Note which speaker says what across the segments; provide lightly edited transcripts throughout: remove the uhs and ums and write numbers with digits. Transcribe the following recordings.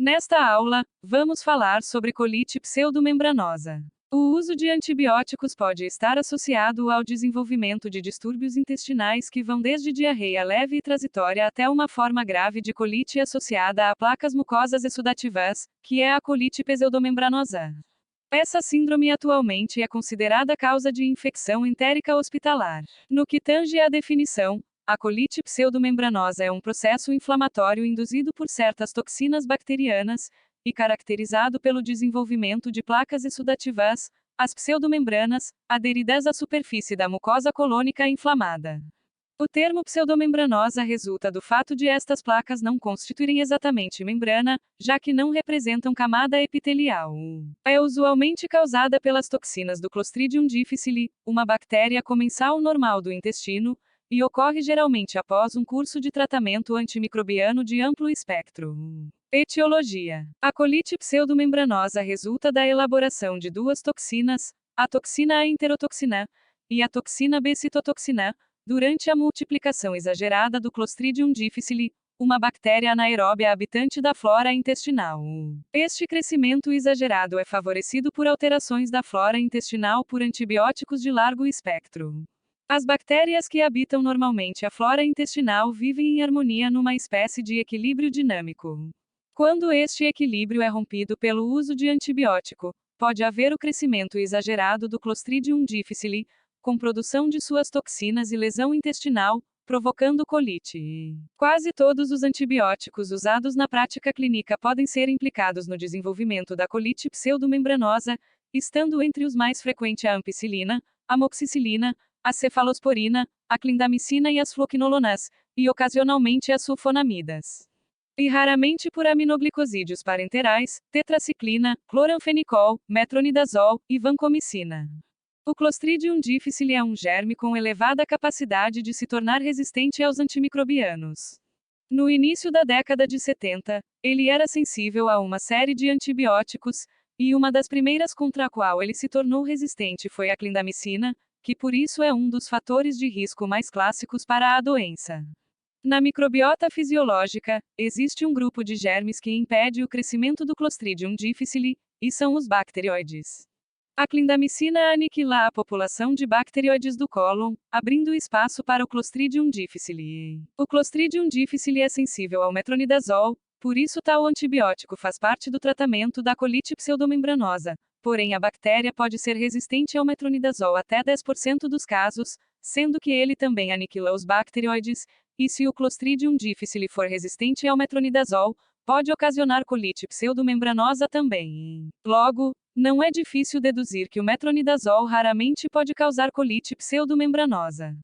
Speaker 1: Nesta aula, vamos falar sobre colite pseudomembranosa. O uso de antibióticos pode estar associado ao desenvolvimento de distúrbios intestinais que vão desde diarreia leve e transitória até uma forma grave de colite associada a placas mucosas exudativas, que é a colite pseudomembranosa. Essa síndrome atualmente é considerada causa de infecção entérica hospitalar. No que tange à definição, a colite pseudomembranosa é um processo inflamatório induzido por certas toxinas bacterianas e caracterizado pelo desenvolvimento de placas exudativas, as pseudomembranas, aderidas à superfície da mucosa colônica inflamada. O termo pseudomembranosa resulta do fato de estas placas não constituírem exatamente membrana, já que não representam camada epitelial. É usualmente causada pelas toxinas do Clostridium difficile, uma bactéria comensal normal do intestino, e ocorre geralmente após um curso de tratamento antimicrobiano de amplo espectro. Etiologia: a colite pseudomembranosa resulta da elaboração de duas toxinas, a toxina A enterotoxina e a toxina B citotoxina, durante a multiplicação exagerada do Clostridium difficile, uma bactéria anaeróbia habitante da flora intestinal. Este crescimento exagerado é favorecido por alterações da flora intestinal por antibióticos de largo espectro. As bactérias que habitam normalmente a flora intestinal vivem em harmonia numa espécie de equilíbrio dinâmico. Quando este equilíbrio é rompido pelo uso de antibiótico, pode haver o crescimento exagerado do Clostridium difficile, com produção de suas toxinas e lesão intestinal, provocando colite. Quase todos os antibióticos usados na prática clínica podem ser implicados no desenvolvimento da colite pseudomembranosa, estando entre os mais frequentes a ampicilina, amoxicilina, a cefalosporina, a clindamicina e as fluoquinolonas, e ocasionalmente as sulfonamidas. E raramente por aminoglicosídeos parenterais, tetraciclina, cloranfenicol, metronidazol e vancomicina. O Clostridium difficile é um germe com elevada capacidade de se tornar resistente aos antimicrobianos. No início da década de 70, ele era sensível a uma série de antibióticos, e uma das primeiras contra a qual ele se tornou resistente foi a clindamicina, que por isso é um dos fatores de risco mais clássicos para a doença. Na microbiota fisiológica, existe um grupo de germes que impede o crescimento do Clostridium difficile, e são os bacteroides. A clindamicina aniquila a população de bacteroides do cólon, abrindo espaço para o Clostridium difficile. O Clostridium difficile é sensível ao metronidazol, por isso tal antibiótico faz parte do tratamento da colite pseudomembranosa. Porém, a bactéria pode ser resistente ao metronidazol até 10% dos casos, sendo que ele também aniquila os bacteroides, e se o Clostridium difficile for resistente ao metronidazol, pode ocasionar colite pseudomembranosa também. Logo, não é difícil deduzir que o metronidazol raramente pode causar colite pseudomembranosa.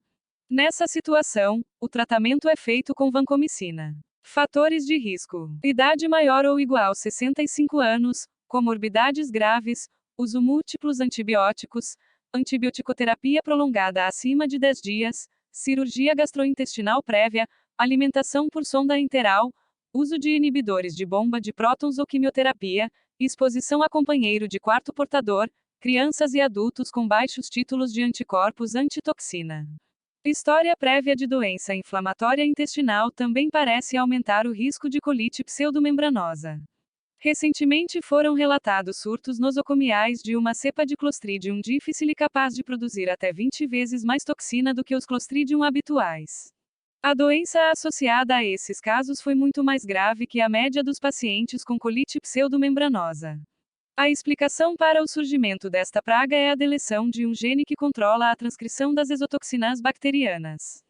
Speaker 1: Nessa situação, o tratamento é feito com vancomicina. Fatores de risco: idade maior ou igual a 65 anos, comorbidades graves, uso múltiplos antibióticos, antibioticoterapia prolongada acima de 10 dias, cirurgia gastrointestinal prévia, alimentação por sonda enteral, uso de inibidores de bomba de prótons ou quimioterapia, exposição a companheiro de quarto portador, crianças e adultos com baixos títulos de anticorpos antitoxina. História prévia de doença inflamatória intestinal também parece aumentar o risco de colite pseudomembranosa. Recentemente foram relatados surtos nosocomiais de uma cepa de Clostridium difficile capaz de produzir até 20 vezes mais toxina do que os Clostridium habituais. A doença associada a esses casos foi muito mais grave que a média dos pacientes com colite pseudomembranosa. A explicação para o surgimento desta praga é a deleção de um gene que controla a transcrição das exotoxinas bacterianas.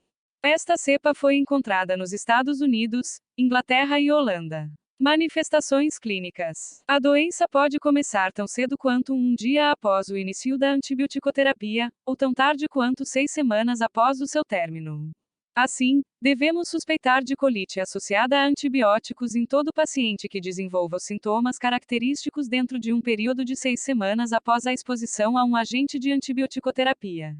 Speaker 1: Esta cepa foi encontrada nos Estados Unidos, Inglaterra e Holanda. Manifestações clínicas: a doença pode começar tão cedo quanto um dia após o início da antibioticoterapia, ou tão tarde quanto 6 semanas após o seu término. Assim, devemos suspeitar de colite associada a antibióticos em todo paciente que desenvolva os sintomas característicos dentro de um período de 6 semanas após a exposição a um agente de antibioticoterapia.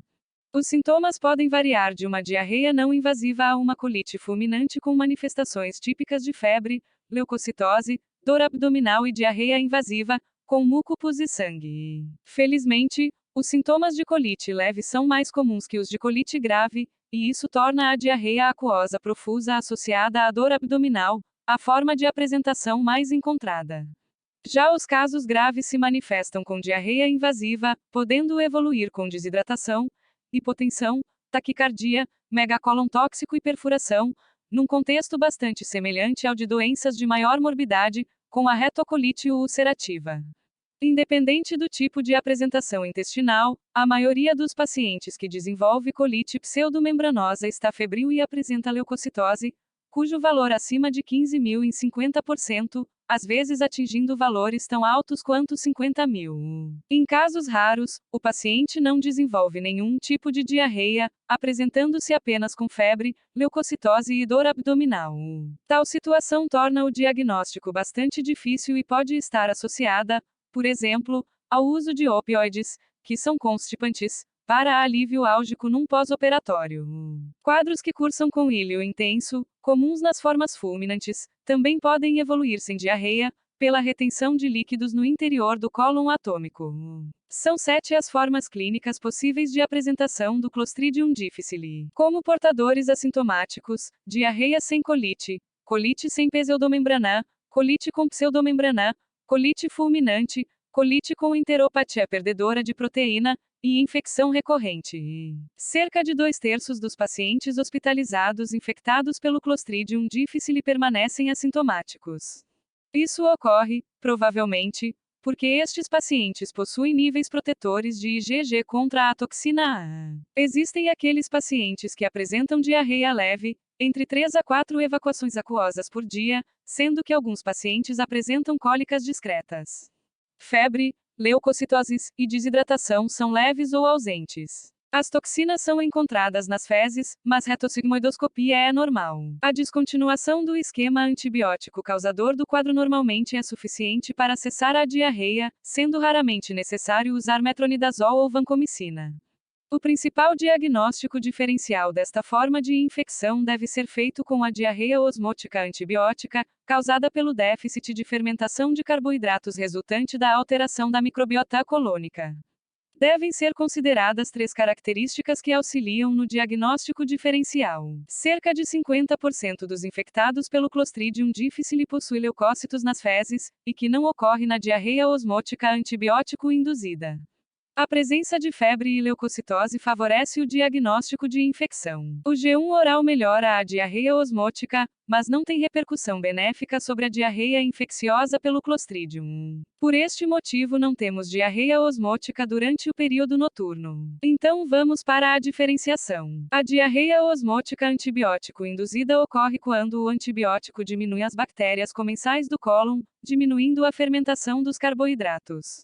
Speaker 1: Os sintomas podem variar de uma diarreia não invasiva a uma colite fulminante com manifestações típicas de febre, leucocitose, dor abdominal e diarreia invasiva, com muco, pus e sangue. Felizmente, os sintomas de colite leve são mais comuns que os de colite grave, e isso torna a diarreia aquosa profusa associada à dor abdominal, a forma de apresentação mais encontrada. Já os casos graves se manifestam com diarreia invasiva, podendo evoluir com desidratação, hipotensão, taquicardia, megacólon tóxico e perfuração, num contexto bastante semelhante ao de doenças de maior morbidade, com a retocolite ulcerativa. Independente do tipo de apresentação intestinal, a maioria dos pacientes que desenvolve colite pseudomembranosa está febril e apresenta leucocitose, cujo valor acima de 15.000 em 50%, às vezes atingindo valores tão altos quanto 50.000. Em casos raros, o paciente não desenvolve nenhum tipo de diarreia, apresentando-se apenas com febre, leucocitose e dor abdominal. Tal situação torna o diagnóstico bastante difícil e pode estar associada, por exemplo, ao uso de opioides, que são constipantes, para alívio álgico num pós-operatório. Quadros que cursam com íleo intenso, comuns nas formas fulminantes, também podem evoluir sem diarreia, pela retenção de líquidos no interior do cólon atômico. São 7 as formas clínicas possíveis de apresentação do Clostridium difficile. Como portadores assintomáticos, diarreia sem colite, colite sem pseudomembrana, colite com pseudomembrana, colite fulminante, colite com enteropatia perdedora de proteína, e infecção recorrente. Cerca de 2/3 dos pacientes hospitalizados infectados pelo Clostridium difficile permanecem assintomáticos. Isso ocorre, provavelmente, porque estes pacientes possuem níveis protetores de IgG contra a toxina A. Existem aqueles pacientes que apresentam diarreia leve, entre 3 a 4 evacuações aquosas por dia, sendo que alguns pacientes apresentam cólicas discretas. Febre, leucocitoses e desidratação são leves ou ausentes. As toxinas são encontradas nas fezes, mas retossigmoidoscopia é normal. A descontinuação do esquema antibiótico causador do quadro normalmente é suficiente para cessar a diarreia, sendo raramente necessário usar metronidazol ou vancomicina. O principal diagnóstico diferencial desta forma de infecção deve ser feito com a diarreia osmótica antibiótica, causada pelo déficit de fermentação de carboidratos resultante da alteração da microbiota colônica. Devem ser consideradas 3 características que auxiliam no diagnóstico diferencial. Cerca de 50% dos infectados pelo Clostridium difficile possui leucócitos nas fezes, e que não ocorre na diarreia osmótica antibiótico induzida. A presença de febre e leucocitose favorece o diagnóstico de infecção. O G1 oral melhora a diarreia osmótica, mas não tem repercussão benéfica sobre a diarreia infecciosa pelo Clostridium. Por este motivo não temos diarreia osmótica durante o período noturno. Então vamos para a diferenciação. A diarreia osmótica antibiótico induzida ocorre quando o antibiótico diminui as bactérias comensais do cólon, diminuindo a fermentação dos carboidratos.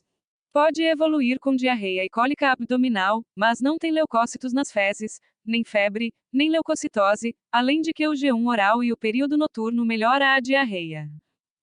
Speaker 1: Pode evoluir com diarreia e cólica abdominal, mas não tem leucócitos nas fezes, nem febre, nem leucocitose, além de que o G1 oral e o período noturno melhora a diarreia.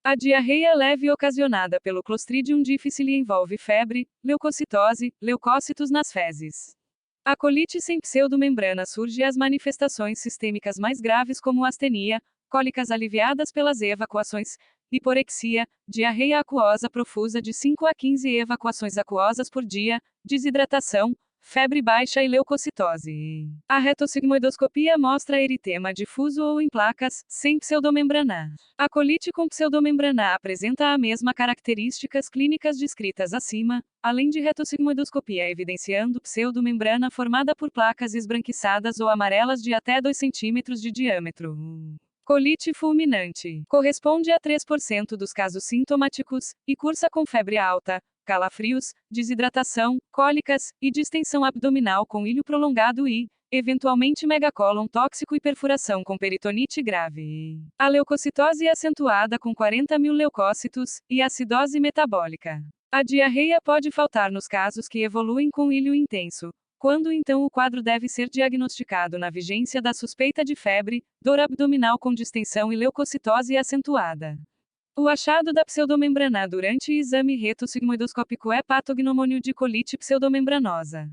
Speaker 1: A diarreia leve ocasionada pelo Clostridium difficile envolve febre, leucocitose, leucócitos nas fezes. A colite sem pseudomembrana surge as manifestações sistêmicas mais graves como astenia, cólicas aliviadas pelas evacuações, hiporexia, diarreia aquosa profusa de 5 a 15 evacuações aquosas por dia, desidratação, febre baixa e leucocitose. A retossigmoidoscopia mostra eritema difuso ou em placas, sem pseudomembrana. A colite com pseudomembrana apresenta a mesma características clínicas descritas acima, além de retossigmoidoscopia evidenciando pseudomembrana formada por placas esbranquiçadas ou amarelas de até 2 cm de diâmetro. Colite fulminante. Corresponde a 3% dos casos sintomáticos, e cursa com febre alta, calafrios, desidratação, cólicas, e distensão abdominal com ilho prolongado e, eventualmente megacólon tóxico e perfuração com peritonite grave. A leucocitose é acentuada com 40.000 leucócitos, e acidose metabólica. A diarreia pode faltar nos casos que evoluem com ilho intenso. Quando então o quadro deve ser diagnosticado na vigência da suspeita de febre, dor abdominal com distensão e leucocitose acentuada. O achado da pseudomembrana durante exame retossigmoidoscópico é patognomônio de colite pseudomembranosa.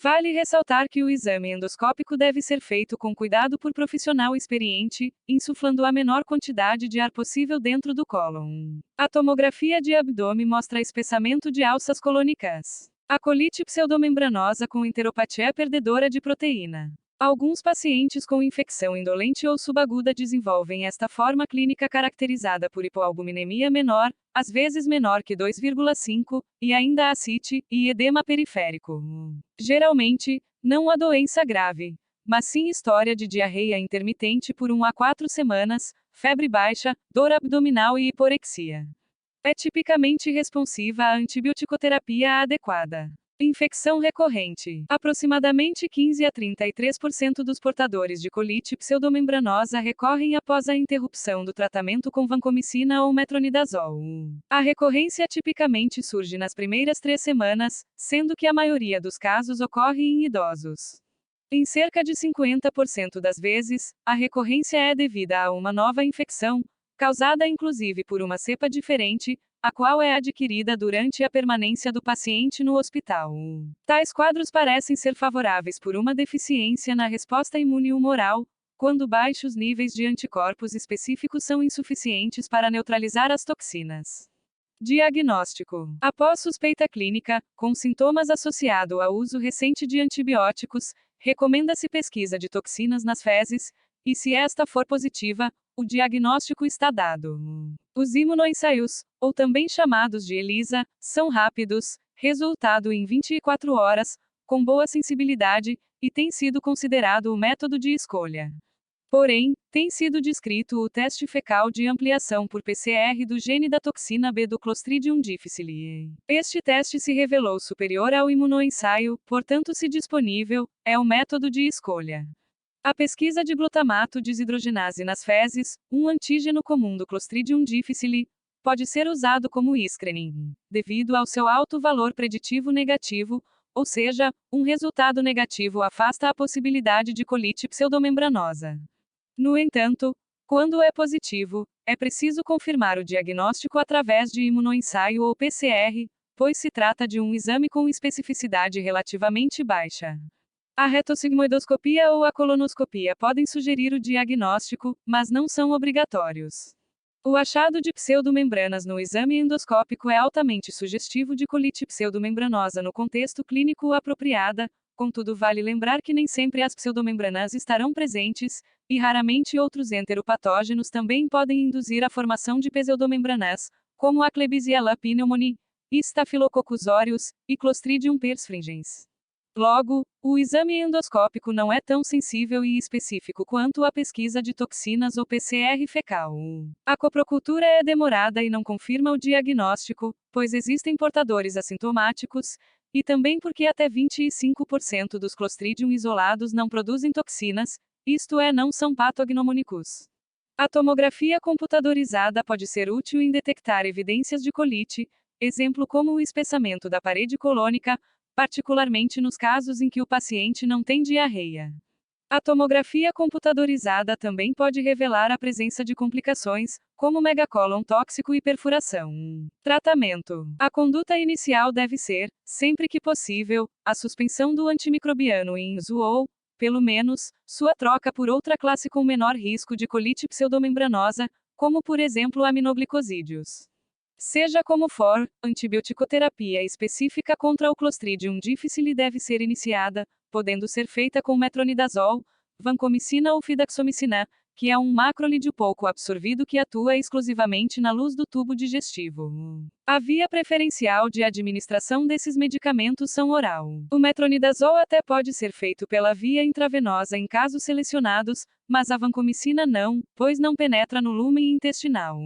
Speaker 1: Vale ressaltar que o exame endoscópico deve ser feito com cuidado por profissional experiente, insuflando a menor quantidade de ar possível dentro do cólon. A tomografia de abdômen mostra espessamento de alças colônicas. A colite pseudomembranosa com enteropatia perdedora de proteína. Alguns pacientes com infecção indolente ou subaguda desenvolvem esta forma clínica caracterizada por hipoalbuminemia menor, às vezes menor que 2,5, e ainda ascite, e edema periférico. Geralmente, não a doença grave, mas sim história de diarreia intermitente por 1 a 4 semanas, febre baixa, dor abdominal e hiporexia. É tipicamente responsiva à antibioticoterapia adequada. Infecção recorrente. Aproximadamente 15 a 33% dos portadores de colite pseudomembranosa recorrem após a interrupção do tratamento com vancomicina ou metronidazol. A recorrência tipicamente surge nas primeiras 3 semanas, sendo que a maioria dos casos ocorre em idosos. Em cerca de 50% das vezes, a recorrência é devida a uma nova infecção, causada inclusive por uma cepa diferente, a qual é adquirida durante a permanência do paciente no hospital. Tais quadros parecem ser favoráveis por uma deficiência na resposta imune humoral, quando baixos níveis de anticorpos específicos são insuficientes para neutralizar as toxinas. Diagnóstico. Após suspeita clínica, com sintomas associados ao uso recente de antibióticos, recomenda-se pesquisa de toxinas nas fezes, e se esta for positiva, o diagnóstico está dado. Os imunoensaios, ou também chamados de ELISA, são rápidos, resultado em 24 horas, com boa sensibilidade, e tem sido considerado o método de escolha. Porém, tem sido descrito o teste fecal de ampliação por PCR do gene da toxina B do Clostridium difficile. Este teste se revelou superior ao imunoensaio, portanto, se disponível, é o método de escolha. A pesquisa de glutamato desidrogenase nas fezes, um antígeno comum do Clostridium difficile, pode ser usado como screening, devido ao seu alto valor preditivo negativo, ou seja, um resultado negativo afasta a possibilidade de colite pseudomembranosa. No entanto, quando é positivo, é preciso confirmar o diagnóstico através de imunoensaio ou PCR, pois se trata de um exame com especificidade relativamente baixa. A retossigmoidoscopia ou a colonoscopia podem sugerir o diagnóstico, mas não são obrigatórios. O achado de pseudomembranas no exame endoscópico é altamente sugestivo de colite pseudomembranosa no contexto clínico apropriada, contudo vale lembrar que nem sempre as pseudomembranas estarão presentes, e raramente outros enteropatógenos também podem induzir a formação de pseudomembranas, como a Klebsiella pneumoniae, Staphylococcus aureus, e Clostridium persfringens. Logo, o exame endoscópico não é tão sensível e específico quanto a pesquisa de toxinas ou PCR fecal. A coprocultura é demorada e não confirma o diagnóstico, pois existem portadores assintomáticos, e também porque até 25% dos Clostridium isolados não produzem toxinas, isto é, não são patognomônicos. A tomografia computadorizada pode ser útil em detectar evidências de colite, exemplo como o espessamento da parede colônica, particularmente nos casos em que o paciente não tem diarreia. A tomografia computadorizada também pode revelar a presença de complicações, como megacólon tóxico e perfuração. Tratamento. A conduta inicial deve ser, sempre que possível, a suspensão do antimicrobiano em uso ou, pelo menos, sua troca por outra classe com menor risco de colite pseudomembranosa, como por exemplo aminoglicosídeos. Seja como for, antibioticoterapia específica contra o Clostridium difficile deve ser iniciada, podendo ser feita com metronidazol, vancomicina ou fidaxomicina, que é um macrolídeo pouco absorvido que atua exclusivamente na luz do tubo digestivo. A via preferencial de administração desses medicamentos são oral. O metronidazol até pode ser feito pela via intravenosa em casos selecionados, mas a vancomicina não, pois não penetra no lúmen intestinal.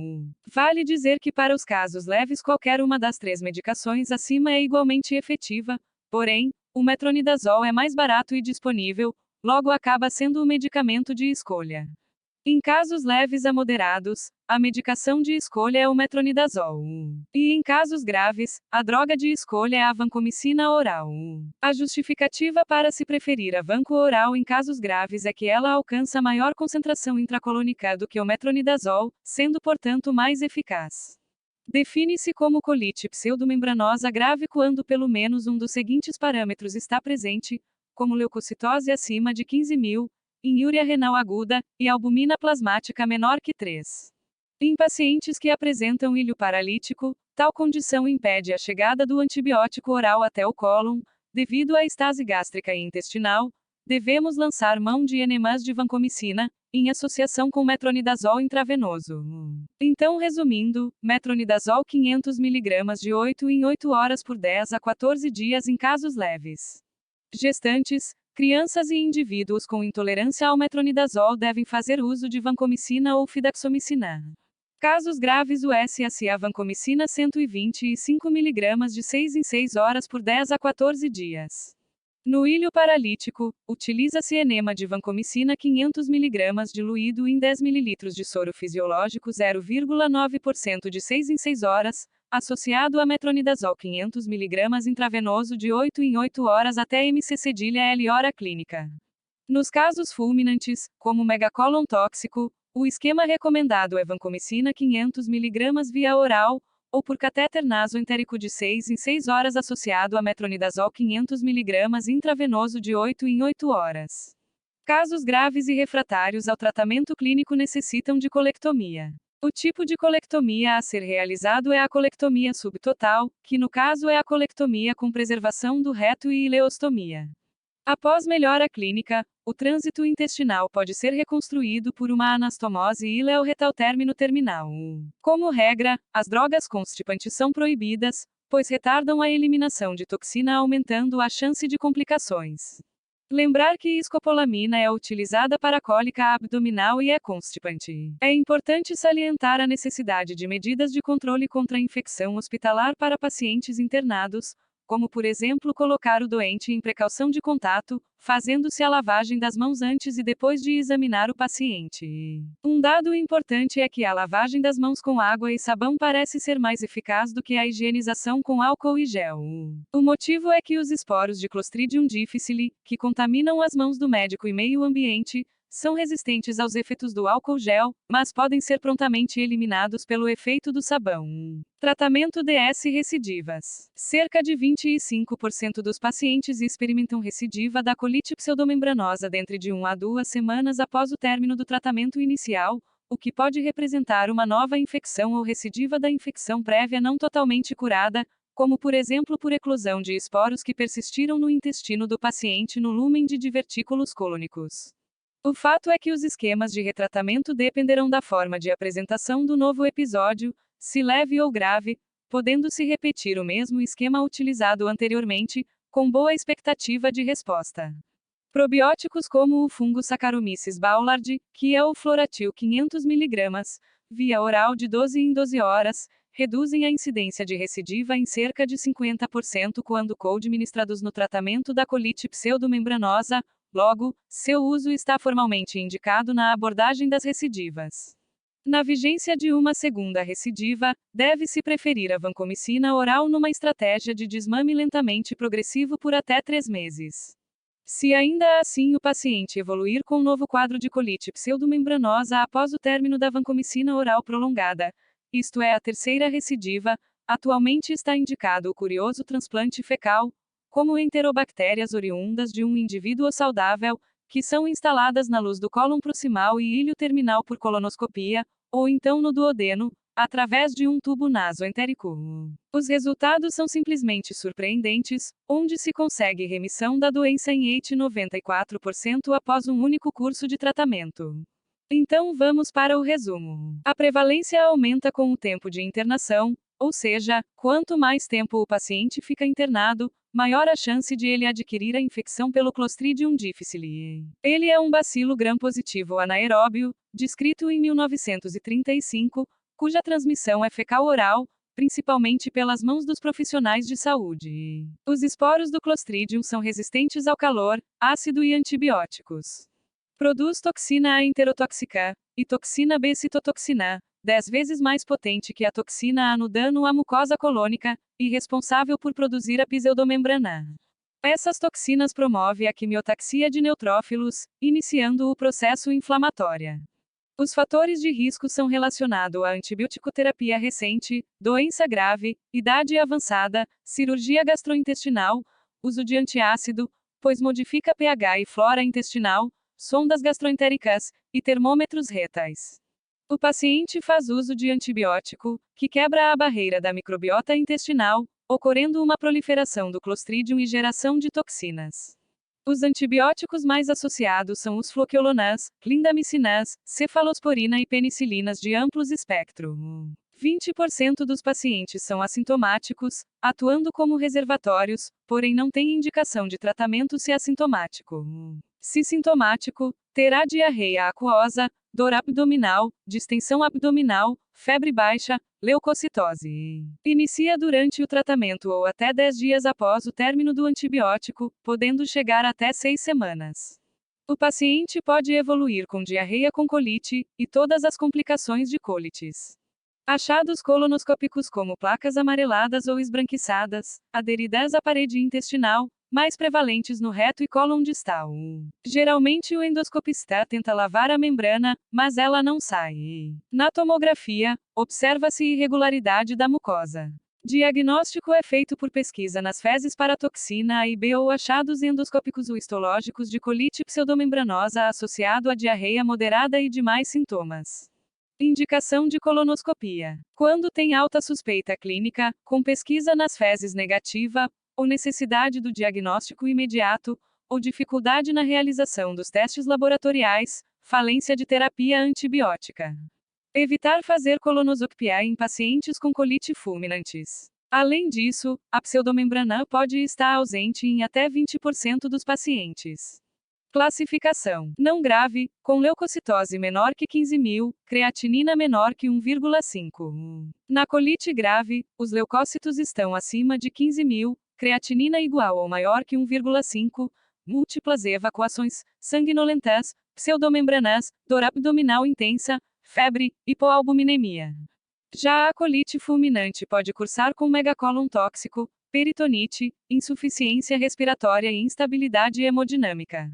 Speaker 1: Vale dizer que para os casos leves qualquer uma das 3 medicações acima é igualmente efetiva, porém, o metronidazol é mais barato e disponível, logo acaba sendo o medicamento de escolha. Em casos leves a moderados, a medicação de escolha é o metronidazol. E em casos graves, a droga de escolha é a vancomicina oral. A justificativa para se preferir a vanco oral em casos graves é que ela alcança maior concentração intracolônica do que o metronidazol, sendo portanto mais eficaz. Define-se como colite pseudomembranosa grave quando pelo menos um dos seguintes parâmetros está presente, como leucocitose acima de 15.000, inúria renal aguda, e albumina plasmática menor que 3. Em pacientes que apresentam ilho paralítico, tal condição impede a chegada do antibiótico oral até o cólon, devido à estase gástrica e intestinal, devemos lançar mão de enemas de vancomicina, em associação com metronidazol intravenoso. Então, resumindo, metronidazol 500 mg de 8 em 8 horas por 10 a 14 dias em casos leves. Gestantes, crianças e indivíduos com intolerância ao metronidazol devem fazer uso de vancomicina ou fidaxomicina. Casos graves, o SACA vancomicina 125 mg de 6 em 6 horas por 10 a 14 dias. No ilho paralítico, utiliza-se enema de vancomicina 500 mg diluído em 10 ml de soro fisiológico 0,9% de 6 em 6 horas, associado a metronidazol 500 mg intravenoso de 8 em 8 horas até mcc/L hora clínica. Nos casos fulminantes, como megacolon tóxico, o esquema recomendado é vancomicina 500 mg via oral, ou por catéter nasoentérico de 6 em 6 horas associado a metronidazol 500 mg intravenoso de 8 em 8 horas. Casos graves e refratários ao tratamento clínico necessitam de colectomia. O tipo de colectomia a ser realizado é a colectomia subtotal, que no caso é a colectomia com preservação do reto e ileostomia. Após melhora clínica, o trânsito intestinal pode ser reconstruído por uma anastomose ileoretal término terminal. Como regra, as drogas constipantes são proibidas, pois retardam a eliminação de toxina aumentando a chance de complicações. Lembrar que escopolamina é utilizada para cólica abdominal e é constipante. É importante salientar a necessidade de medidas de controle contra a infecção hospitalar para pacientes internados, como por exemplo colocar o doente em precaução de contato, fazendo-se a lavagem das mãos antes e depois de examinar o paciente. Um dado importante é que a lavagem das mãos com água e sabão parece ser mais eficaz do que a higienização com álcool e gel. O motivo é que os esporos de Clostridium difficile, que contaminam as mãos do médico e meio ambiente, são resistentes aos efeitos do álcool gel, mas podem ser prontamente eliminados pelo efeito do sabão. Tratamento DS recidivas. Cerca de 25% dos pacientes experimentam recidiva da colite pseudomembranosa dentro de 1 a 2 semanas após o término do tratamento inicial, o que pode representar uma nova infecção ou recidiva da infecção prévia não totalmente curada, como por exemplo por eclosão de esporos que persistiram no intestino do paciente no lúmen de divertículos colônicos. O fato é que os esquemas de retratamento dependerão da forma de apresentação do novo episódio, se leve ou grave, podendo-se repetir o mesmo esquema utilizado anteriormente, com boa expectativa de resposta. Probióticos como o fungo Saccharomyces boulardii, que é o Floratil 500 mg, via oral de 12 em 12 horas, reduzem a incidência de recidiva em cerca de 50% quando co-administrados no tratamento da colite pseudomembranosa. Logo, seu uso está formalmente indicado na abordagem das recidivas. Na vigência de uma segunda recidiva, deve-se preferir a vancomicina oral numa estratégia de desmame lentamente progressivo por até 3 meses. Se ainda assim o paciente evoluir com novo quadro de colite pseudomembranosa após o término da vancomicina oral prolongada, isto é a terceira recidiva, atualmente está indicado o curioso transplante fecal, como enterobactérias oriundas de um indivíduo saudável, que são instaladas na luz do cólon proximal e ilho terminal por colonoscopia, ou então no duodeno, através de um tubo nasoentérico. Os resultados são simplesmente surpreendentes, onde se consegue remissão da doença em 94% após um único curso de tratamento. Então vamos para o resumo. A prevalência aumenta com o tempo de internação, ou seja, quanto mais tempo o paciente fica internado, maior a chance de ele adquirir a infecção pelo Clostridium difficile. Ele é um bacilo gram-positivo anaeróbio, descrito em 1935, cuja transmissão é fecal-oral, principalmente pelas mãos dos profissionais de saúde. Os esporos do Clostridium são resistentes ao calor, ácido e antibióticos. Produz toxina A enterotóxica, e toxina B citotoxina, 10 vezes mais potente que a toxina A no dano à mucosa colônica, e responsável por produzir a pseudomembrana. Essas toxinas promovem a quimiotaxia de neutrófilos, iniciando o processo inflamatório. Os fatores de risco são relacionados à antibiótico-terapia recente, doença grave, idade avançada, cirurgia gastrointestinal, uso de antiácido, pois modifica pH e flora intestinal, sondas gastroentéricas, e termômetros retais. O paciente faz uso de antibiótico, que quebra a barreira da microbiota intestinal, ocorrendo uma proliferação do Clostridium e geração de toxinas. Os antibióticos mais associados são os floqueolonás, clindamycinás, cefalosporina e penicilinas de amplo espectro. 20% dos pacientes são assintomáticos, atuando como reservatórios, porém não têm indicação de tratamento se assintomático. Se sintomático, terá diarreia aquosa, dor abdominal, distensão abdominal, febre baixa, leucocitose. Inicia durante o tratamento ou até 10 dias após o término do antibiótico, podendo chegar até 6 semanas. O paciente pode evoluir com diarreia com colite, e todas as complicações de colites. Achados colonoscópicos como placas amareladas ou esbranquiçadas, aderidas à parede intestinal, mais prevalentes no reto e cólon distal. Geralmente o endoscopista tenta lavar a membrana, mas ela não sai. Na tomografia, observa-se irregularidade da mucosa. Diagnóstico é feito por pesquisa nas fezes para toxina A e B ou achados endoscópicos ou histológicos de colite pseudomembranosa associado a diarreia moderada e demais sintomas. Indicação de colonoscopia. Quando tem alta suspeita clínica, com pesquisa nas fezes negativa, ou necessidade do diagnóstico imediato, ou dificuldade na realização dos testes laboratoriais, falência de terapia antibiótica. Evitar fazer colonoscopia em pacientes com colite fulminantes. Além disso, a pseudomembrana pode estar ausente em até 20% dos pacientes. Classificação: não grave, com leucocitose menor que 15.000, creatinina menor que 1,5. Na colite grave, os leucócitos estão acima de 15.000, creatinina igual ou maior que 1,5, múltiplas evacuações, sanguinolentas, pseudomembranas, dor abdominal intensa, febre, hipoalbuminemia. Já a colite fulminante pode cursar com megacólon tóxico, peritonite, insuficiência respiratória e instabilidade hemodinâmica.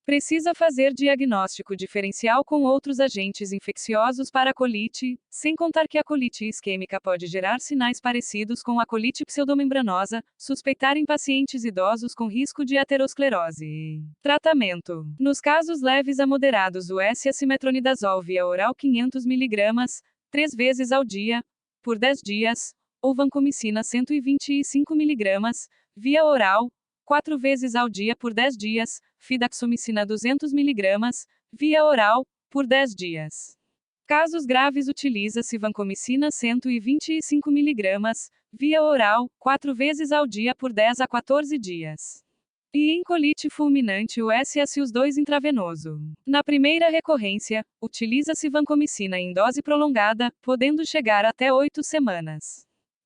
Speaker 1: Precisa fazer diagnóstico diferencial com outros agentes infecciosos para a colite, sem contar que a colite isquêmica pode gerar sinais parecidos com a colite pseudomembranosa, suspeitar em pacientes idosos com risco de aterosclerose. Tratamento: nos casos leves a moderados, o S-acimetronidazol via oral 500 mg, 3 vezes ao dia, por 10 dias, ou vancomicina 125 mg, via oral, 4 vezes ao dia por 10 dias, fidaxomicina 200 mg, via oral, por 10 dias. Casos graves utiliza-se vancomicina 125 mg, via oral, 4 vezes ao dia por 10 a 14 dias. E em colite fulminante o SS2 intravenoso. Na primeira recorrência, utiliza-se vancomicina em dose prolongada, podendo chegar até 8 semanas.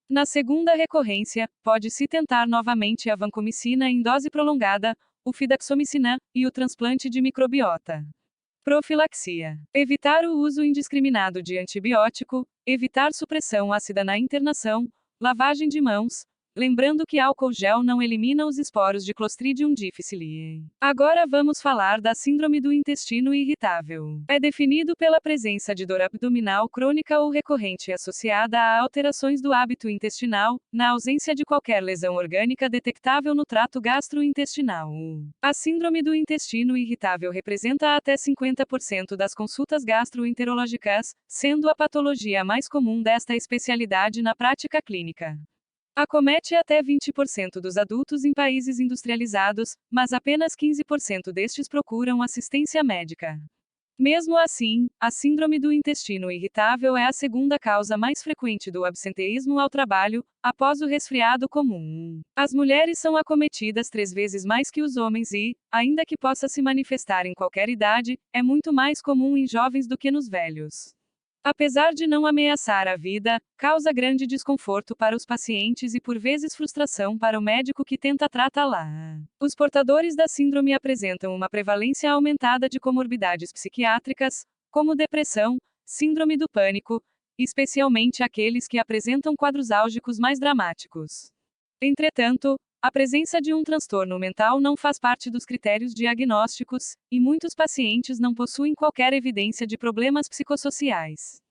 Speaker 1: Na segunda recorrência, pode-se tentar novamente a vancomicina em dose prolongada, o fidaxomicina, e o transplante de microbiota. Profilaxia: evitar o uso indiscriminado de antibiótico, evitar supressão ácida na internação, lavagem de mãos, lembrando que álcool gel não elimina os esporos de Clostridium difficile. Agora vamos falar da síndrome do intestino irritável. É definido pela presença de dor abdominal crônica ou recorrente associada a alterações do hábito intestinal, na ausência de qualquer lesão orgânica detectável no trato gastrointestinal. A síndrome do intestino irritável representa até 50% das consultas gastroenterológicas, sendo a patologia mais comum desta especialidade na prática clínica. Acomete até 20% dos adultos em países industrializados, mas apenas 15% destes procuram assistência médica. Mesmo assim, a síndrome do intestino irritável é a segunda causa mais frequente do absenteísmo ao trabalho, após o resfriado comum. As mulheres são acometidas 3 vezes mais que os homens e, ainda que possa se manifestar em qualquer idade, é muito mais comum em jovens do que nos velhos. Apesar de não ameaçar a vida, causa grande desconforto para os pacientes e por vezes frustração para o médico que tenta tratá-la. Os portadores da síndrome apresentam uma prevalência aumentada de comorbidades psiquiátricas, como depressão, síndrome do pânico, especialmente aqueles que apresentam quadros álgicos mais dramáticos. Entretanto, a presença de um transtorno mental não faz parte dos critérios diagnósticos, e muitos pacientes não possuem qualquer evidência de problemas psicossociais.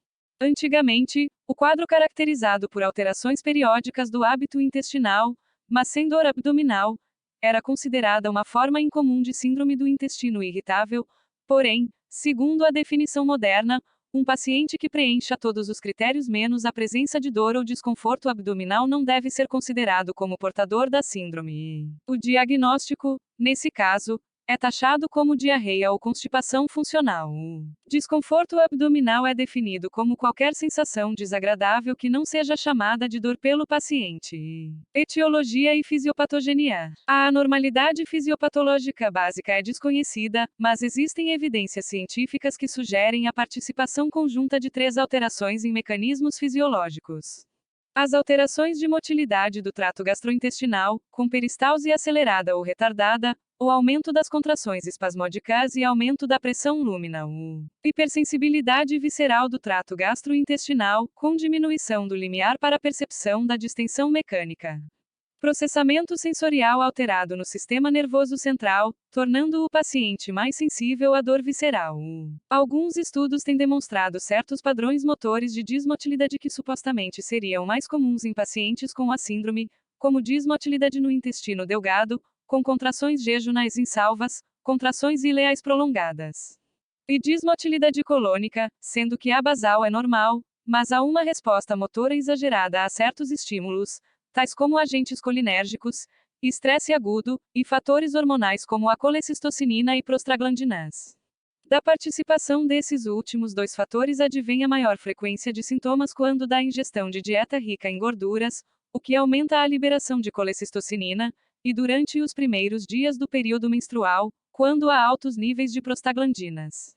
Speaker 1: Antigamente, o quadro caracterizado por alterações periódicas do hábito intestinal, mas sem dor abdominal, era considerada uma forma incomum de síndrome do intestino irritável, porém, segundo a definição moderna, Um paciente que preencha todos os critérios menos a presença de dor ou desconforto abdominal não deve ser considerado como portador da síndrome. O diagnóstico, nesse caso, é taxado como diarreia ou constipação funcional. Desconforto abdominal é definido como qualquer sensação desagradável que não seja chamada de dor pelo paciente. Etiologia e fisiopatogenia. A anormalidade fisiopatológica básica é desconhecida, mas existem evidências científicas que sugerem a participação conjunta de 3 alterações em mecanismos fisiológicos. As alterações de motilidade do trato gastrointestinal, com peristalse acelerada ou retardada, o aumento das contrações espasmódicas e aumento da pressão lúmina. Hipersensibilidade visceral do trato gastrointestinal, com diminuição do limiar para a percepção da distensão mecânica. Processamento sensorial alterado no sistema nervoso central, tornando o paciente mais sensível à dor visceral. Alguns estudos têm demonstrado certos padrões motores de dismotilidade que supostamente seriam mais comuns em pacientes com a síndrome, como dismotilidade no intestino delgado, com contrações jejunais insalvas, contrações ileais prolongadas. E dismotilidade colônica, sendo que a basal é normal, mas há uma resposta motora exagerada a certos estímulos, tais como agentes colinérgicos, estresse agudo, e fatores hormonais como a colecistocinina e prostaglandinas. Da participação desses últimos 2 fatores advém a maior frequência de sintomas quando da ingestão de dieta rica em gorduras, o que aumenta a liberação de colecistocinina, e durante os primeiros dias do período menstrual, quando há altos níveis de prostaglandinas.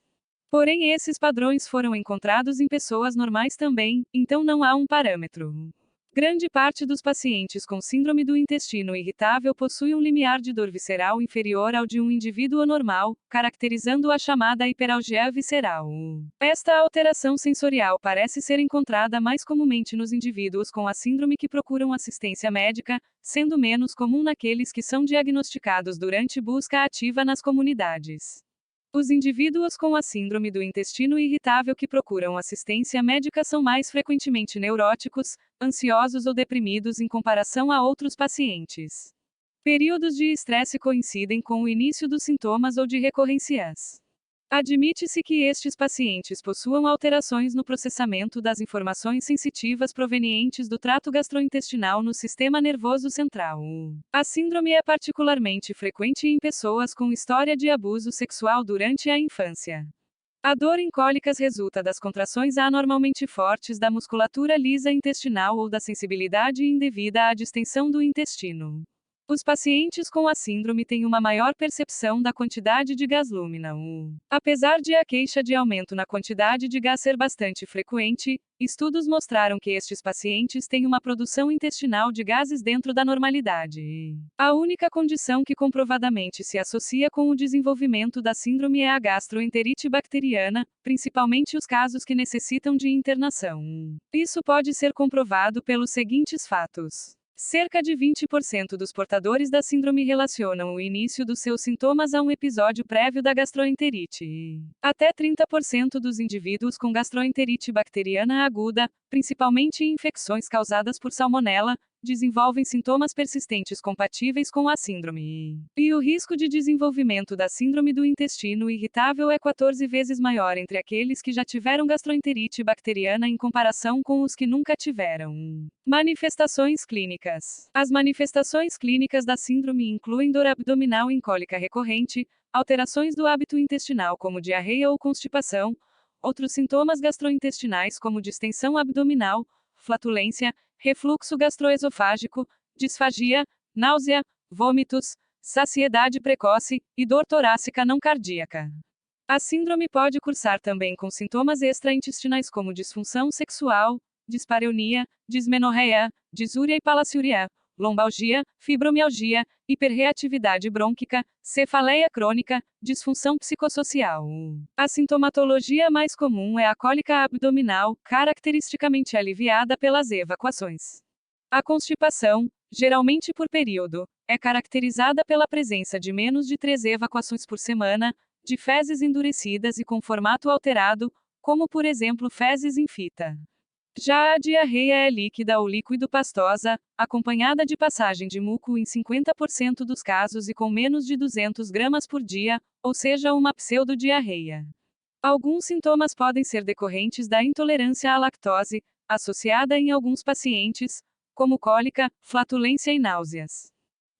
Speaker 1: Porém, esses padrões foram encontrados em pessoas normais também, então não há um parâmetro. Grande parte dos pacientes com síndrome do intestino irritável possui um limiar de dor visceral inferior ao de um indivíduo normal, caracterizando a chamada hiperalgia visceral. Esta alteração sensorial parece ser encontrada mais comumente nos indivíduos com a síndrome que procuram assistência médica, sendo menos comum naqueles que são diagnosticados durante busca ativa nas comunidades. Os indivíduos com a síndrome do intestino irritável que procuram assistência médica são mais frequentemente neuróticos, ansiosos ou deprimidos em comparação a outros pacientes. Períodos de estresse coincidem com o início dos sintomas ou de recorrências. Admite-se que estes pacientes possuam alterações no processamento das informações sensitivas provenientes do trato gastrointestinal no sistema nervoso central. A síndrome é particularmente frequente em pessoas com história de abuso sexual durante a infância. A dor em cólicas resulta das contrações anormalmente fortes da musculatura lisa intestinal ou da sensibilidade indevida à distensão do intestino. Os pacientes com a síndrome têm uma maior percepção da quantidade de gás lúmina. Apesar de a queixa de aumento na quantidade de gás ser bastante frequente, estudos mostraram que estes pacientes têm uma produção intestinal de gases dentro da normalidade. A única condição que comprovadamente se associa com o desenvolvimento da síndrome é a gastroenterite bacteriana, principalmente os casos que necessitam de internação. Isso pode ser comprovado pelos seguintes fatos. Cerca de 20% dos portadores da síndrome relacionam o início dos seus sintomas a um episódio prévio da gastroenterite. Até 30% dos indivíduos com gastroenterite bacteriana aguda, principalmente infecções causadas por salmonela, desenvolvem sintomas persistentes compatíveis com a síndrome. E o risco de desenvolvimento da síndrome do intestino irritável é 14 vezes maior entre aqueles que já tiveram gastroenterite bacteriana em comparação com os que nunca tiveram. Manifestações clínicas. As manifestações clínicas da síndrome incluem dor abdominal em cólica recorrente, alterações do hábito intestinal como diarreia ou constipação, outros sintomas gastrointestinais como distensão abdominal, flatulência, refluxo gastroesofágico, disfagia, náusea, vômitos, saciedade precoce e dor torácica não cardíaca. A síndrome pode cursar também com sintomas extraintestinais como disfunção sexual, dispareunia, dismenorreia, disúria e palaciúria, lombalgia, fibromialgia, hiperreatividade brônquica, cefaleia crônica, disfunção psicossocial. A sintomatologia mais comum é a cólica abdominal, caracteristicamente aliviada pelas evacuações. A constipação, geralmente por período, é caracterizada pela presença de menos de 3 evacuações por semana, de fezes endurecidas e com formato alterado, como por exemplo fezes em fita. Já a diarreia é líquida ou líquido-pastosa, acompanhada de passagem de muco em 50% dos casos e com menos de 200 gramas por dia, ou seja, uma pseudodiarreia. Alguns sintomas podem ser decorrentes da intolerância à lactose, associada em alguns pacientes, como cólica, flatulência e náuseas.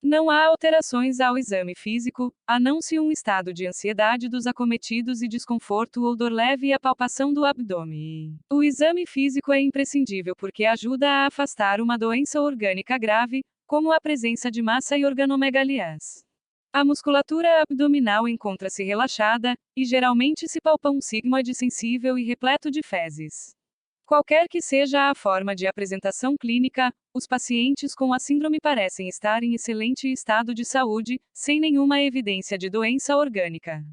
Speaker 1: Não há alterações ao exame físico, a não ser um estado de ansiedade dos acometidos e desconforto ou dor leve e a palpação do abdômen. O exame físico é imprescindível porque ajuda a afastar uma doença orgânica grave, como a presença de massa e organomegalias. A musculatura abdominal encontra-se relaxada, e geralmente se palpa um sigmoide sensível e repleto de fezes. Qualquer que seja a forma de apresentação clínica, os pacientes com a síndrome parecem estar em excelente estado de saúde, sem nenhuma evidência de doença orgânica.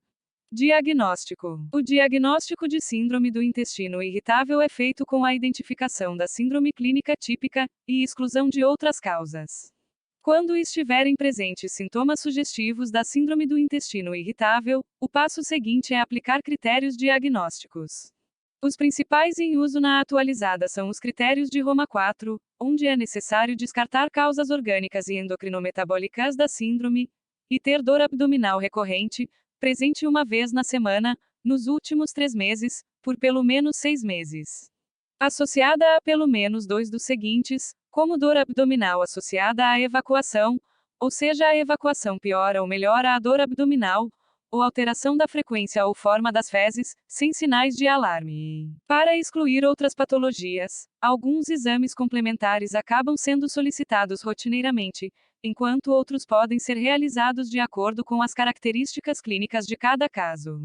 Speaker 1: Diagnóstico: o diagnóstico de síndrome do intestino irritável é feito com a identificação da síndrome clínica típica e exclusão de outras causas. Quando estiverem presentes sintomas sugestivos da síndrome do intestino irritável, o passo seguinte é aplicar critérios diagnósticos. Os principais em uso na atualizada são os critérios de Roma 4, onde é necessário descartar causas orgânicas e endocrinometabólicas da síndrome, e ter dor abdominal recorrente, presente uma vez na semana, nos últimos 3 meses, por pelo menos 6 meses. Associada a pelo menos 2 dos seguintes, como dor abdominal associada à evacuação, ou seja, a evacuação piora ou melhora a dor abdominal, ou alteração da frequência ou forma das fezes, sem sinais de alarme. Para excluir outras patologias, alguns exames complementares acabam sendo solicitados rotineiramente, enquanto outros podem ser realizados de acordo com as características clínicas de cada caso.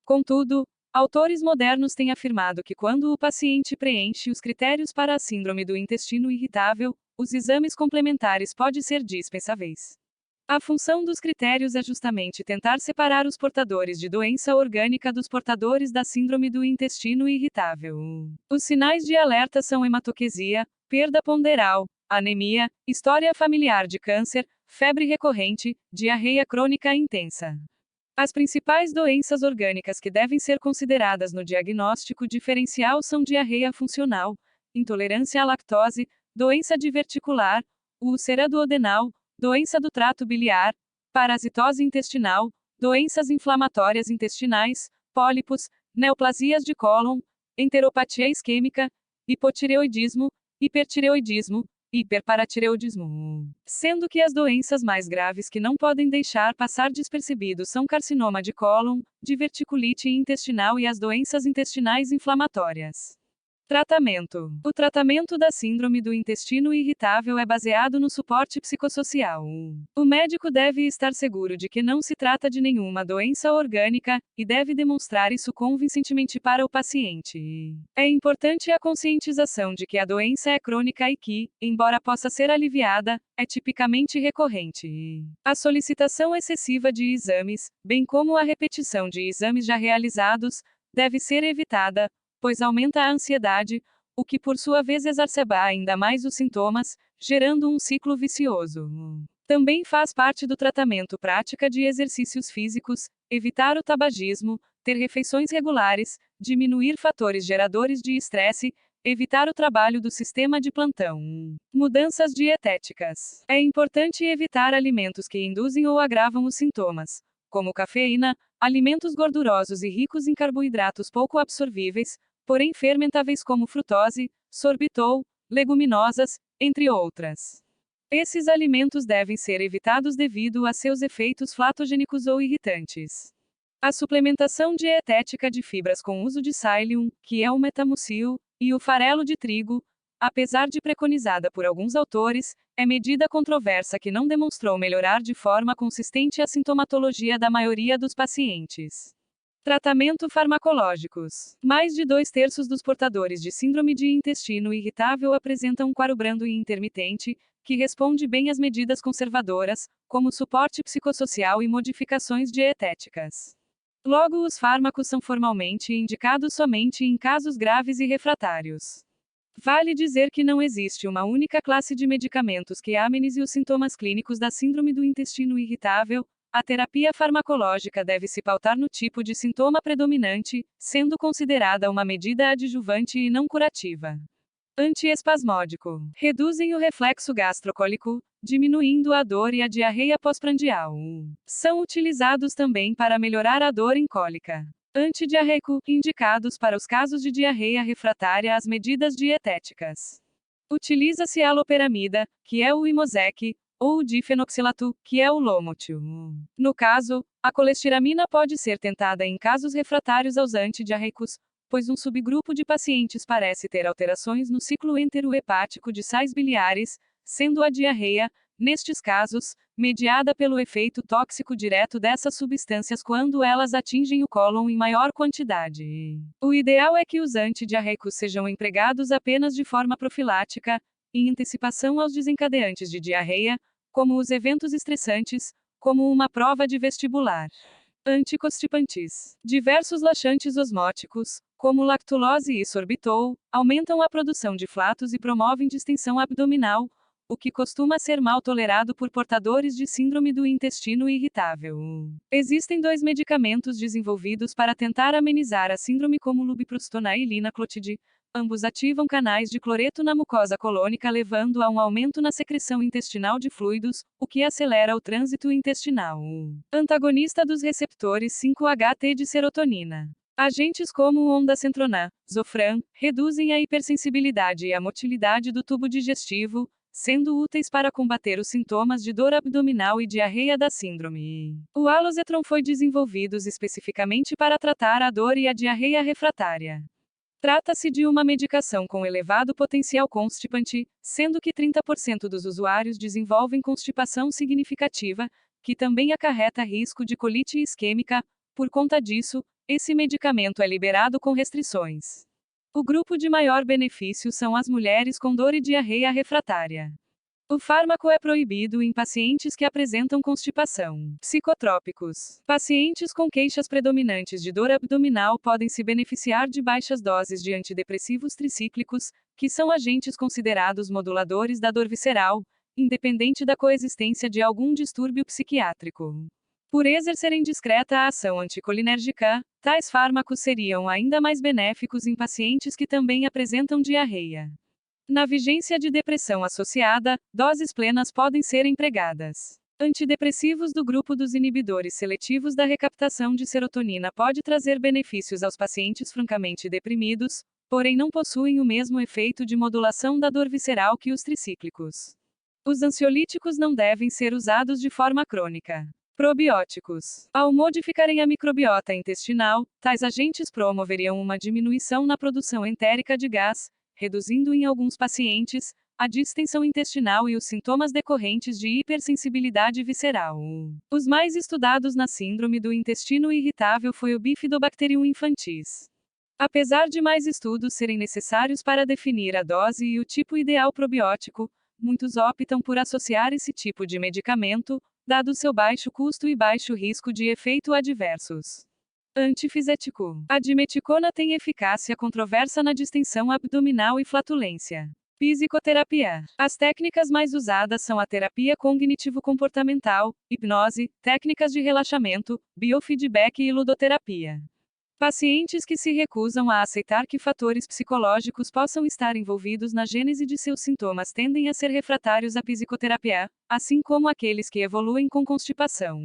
Speaker 1: Contudo, autores modernos têm afirmado que quando o paciente preenche os critérios para a síndrome do intestino irritável, os exames complementares podem ser dispensáveis. A função dos critérios é justamente tentar separar os portadores de doença orgânica dos portadores da síndrome do intestino irritável. Os sinais de alerta são hematoquesia, perda ponderal, anemia, história familiar de câncer, febre recorrente, diarreia crônica intensa. As principais doenças orgânicas que devem ser consideradas no diagnóstico diferencial são diarreia funcional, intolerância à lactose, doença diverticular, úlcera duodenal, doença do trato biliar, parasitose intestinal, doenças inflamatórias intestinais, pólipos, neoplasias de cólon, enteropatia isquêmica, hipotireoidismo, hipertireoidismo, hiperparatireoidismo. Sendo que as doenças mais graves que não podem deixar passar despercebidos são carcinoma de cólon, diverticulite intestinal e as doenças intestinais inflamatórias. Tratamento: o tratamento da síndrome do intestino irritável é baseado no suporte psicossocial. O médico deve estar seguro de que não se trata de nenhuma doença orgânica, e deve demonstrar isso convincentemente para o paciente. É importante a conscientização de que a doença é crônica e que, embora possa ser aliviada, é tipicamente recorrente. A solicitação excessiva de exames, bem como a repetição de exames já realizados, deve ser evitada, pois aumenta a ansiedade, o que por sua vez exacerba ainda mais os sintomas, gerando um ciclo vicioso. Também faz parte do tratamento prática de exercícios físicos, evitar o tabagismo, ter refeições regulares, diminuir fatores geradores de estresse, evitar o trabalho do sistema de plantão. Mudanças dietéticas. É importante evitar alimentos que induzem ou agravam os sintomas, como cafeína, alimentos gordurosos e ricos em carboidratos pouco absorvíveis, porém fermentáveis como frutose, sorbitol, leguminosas, entre outras. Esses alimentos devem ser evitados devido a seus efeitos flatogênicos ou irritantes. A suplementação dietética de fibras com uso de psyllium, que é o metamucil, e o farelo de trigo, apesar de preconizada por alguns autores, é medida controversa que não demonstrou melhorar de forma consistente a sintomatologia da maioria dos pacientes. Tratamento farmacológicos. Mais de 2/3 dos portadores de síndrome de intestino irritável apresentam um quadro brando e intermitente, que responde bem às medidas conservadoras, como suporte psicossocial e modificações dietéticas. Logo, os fármacos são formalmente indicados somente em casos graves e refratários. Vale dizer que não existe uma única classe de medicamentos que amenize os sintomas clínicos da síndrome do intestino irritável. A terapia farmacológica deve se pautar no tipo de sintoma predominante, sendo considerada uma medida adjuvante e não curativa. Antiespasmódico. Reduzem o reflexo gastrocólico, diminuindo a dor e a diarreia pós-prandial. São utilizados também para melhorar a dor em cólica. Antidiarreico, indicados para os casos de diarreia refratária às medidas dietéticas. Utiliza-se a aloperamida, que é o Imosec, ou o difenoxilato, que é o Lomotil. No caso, a colestiramina pode ser tentada em casos refratários aos antidiarreicos, pois um subgrupo de pacientes parece ter alterações no ciclo enterohepático de sais biliares, sendo a diarreia, nestes casos, mediada pelo efeito tóxico direto dessas substâncias quando elas atingem o cólon em maior quantidade. O ideal é que os antidiarreicos sejam empregados apenas de forma profilática, em antecipação aos desencadeantes de diarreia, como os eventos estressantes, como uma prova de vestibular. Anticonstipantes. Diversos laxantes osmóticos, como lactulose e sorbitol, aumentam a produção de flatos e promovem distensão abdominal, o que costuma ser mal tolerado por portadores de síndrome do intestino irritável. Existem 2 medicamentos desenvolvidos para tentar amenizar a síndrome como lubiprostona e linaclotide. Ambos ativam canais de cloreto na mucosa colônica, levando a um aumento na secreção intestinal de fluidos, o que acelera o trânsito intestinal. Antagonista dos receptores 5-HT de serotonina. Agentes como o ondansetron, Zofran, reduzem a hipersensibilidade e a motilidade do tubo digestivo, sendo úteis para combater os sintomas de dor abdominal e diarreia da síndrome. O alosetron foi desenvolvido especificamente para tratar a dor e a diarreia refratária. Trata-se de uma medicação com elevado potencial constipante, sendo que 30% dos usuários desenvolvem constipação significativa, que também acarreta risco de colite isquêmica. Por conta disso, esse medicamento é liberado com restrições. O grupo de maior benefício são as mulheres com dor e diarreia refratária. O fármaco é proibido em pacientes que apresentam constipação. Psicotrópicos. Pacientes com queixas predominantes de dor abdominal podem se beneficiar de baixas doses de antidepressivos tricíclicos, que são agentes considerados moduladores da dor visceral, independente da coexistência de algum distúrbio psiquiátrico. Por exercerem discreta a ação anticolinérgica, tais fármacos seriam ainda mais benéficos em pacientes que também apresentam diarreia. Na vigência de depressão associada, doses plenas podem ser empregadas. Antidepressivos do grupo dos inibidores seletivos da recaptação de serotonina pode trazer benefícios aos pacientes francamente deprimidos, porém não possuem o mesmo efeito de modulação da dor visceral que os tricíclicos. Os ansiolíticos não devem ser usados de forma crônica. Probióticos. Ao modificarem a microbiota intestinal, tais agentes promoveriam uma diminuição na produção entérica de gás, reduzindo em alguns pacientes a distensão intestinal e os sintomas decorrentes de hipersensibilidade visceral. Os mais estudados na síndrome do intestino irritável foi o Bifidobacterium infantis. Apesar de mais estudos serem necessários para definir a dose e o tipo ideal probiótico, muitos optam por associar esse tipo de medicamento, dado seu baixo custo e baixo risco de efeito adversos. Antifisético. A dimeticona tem eficácia controversa na distensão abdominal e flatulência. Psicoterapia. As técnicas mais usadas são a terapia cognitivo-comportamental, hipnose, técnicas de relaxamento, biofeedback e ludoterapia. Pacientes que se recusam a aceitar que fatores psicológicos possam estar envolvidos na gênese de seus sintomas tendem a ser refratários à psicoterapia, assim como aqueles que evoluem com constipação.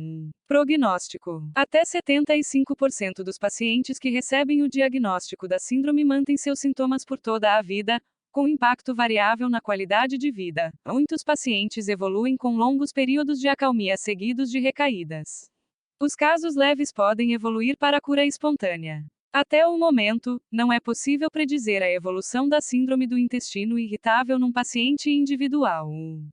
Speaker 1: Prognóstico. Até 75% dos pacientes que recebem o diagnóstico da síndrome mantêm seus sintomas por toda a vida, com impacto variável na qualidade de vida. Muitos pacientes evoluem com longos períodos de acalmia seguidos de recaídas. Os casos leves podem evoluir para a cura espontânea. Até o momento, não é possível predizer a evolução da síndrome do intestino irritável num paciente individual.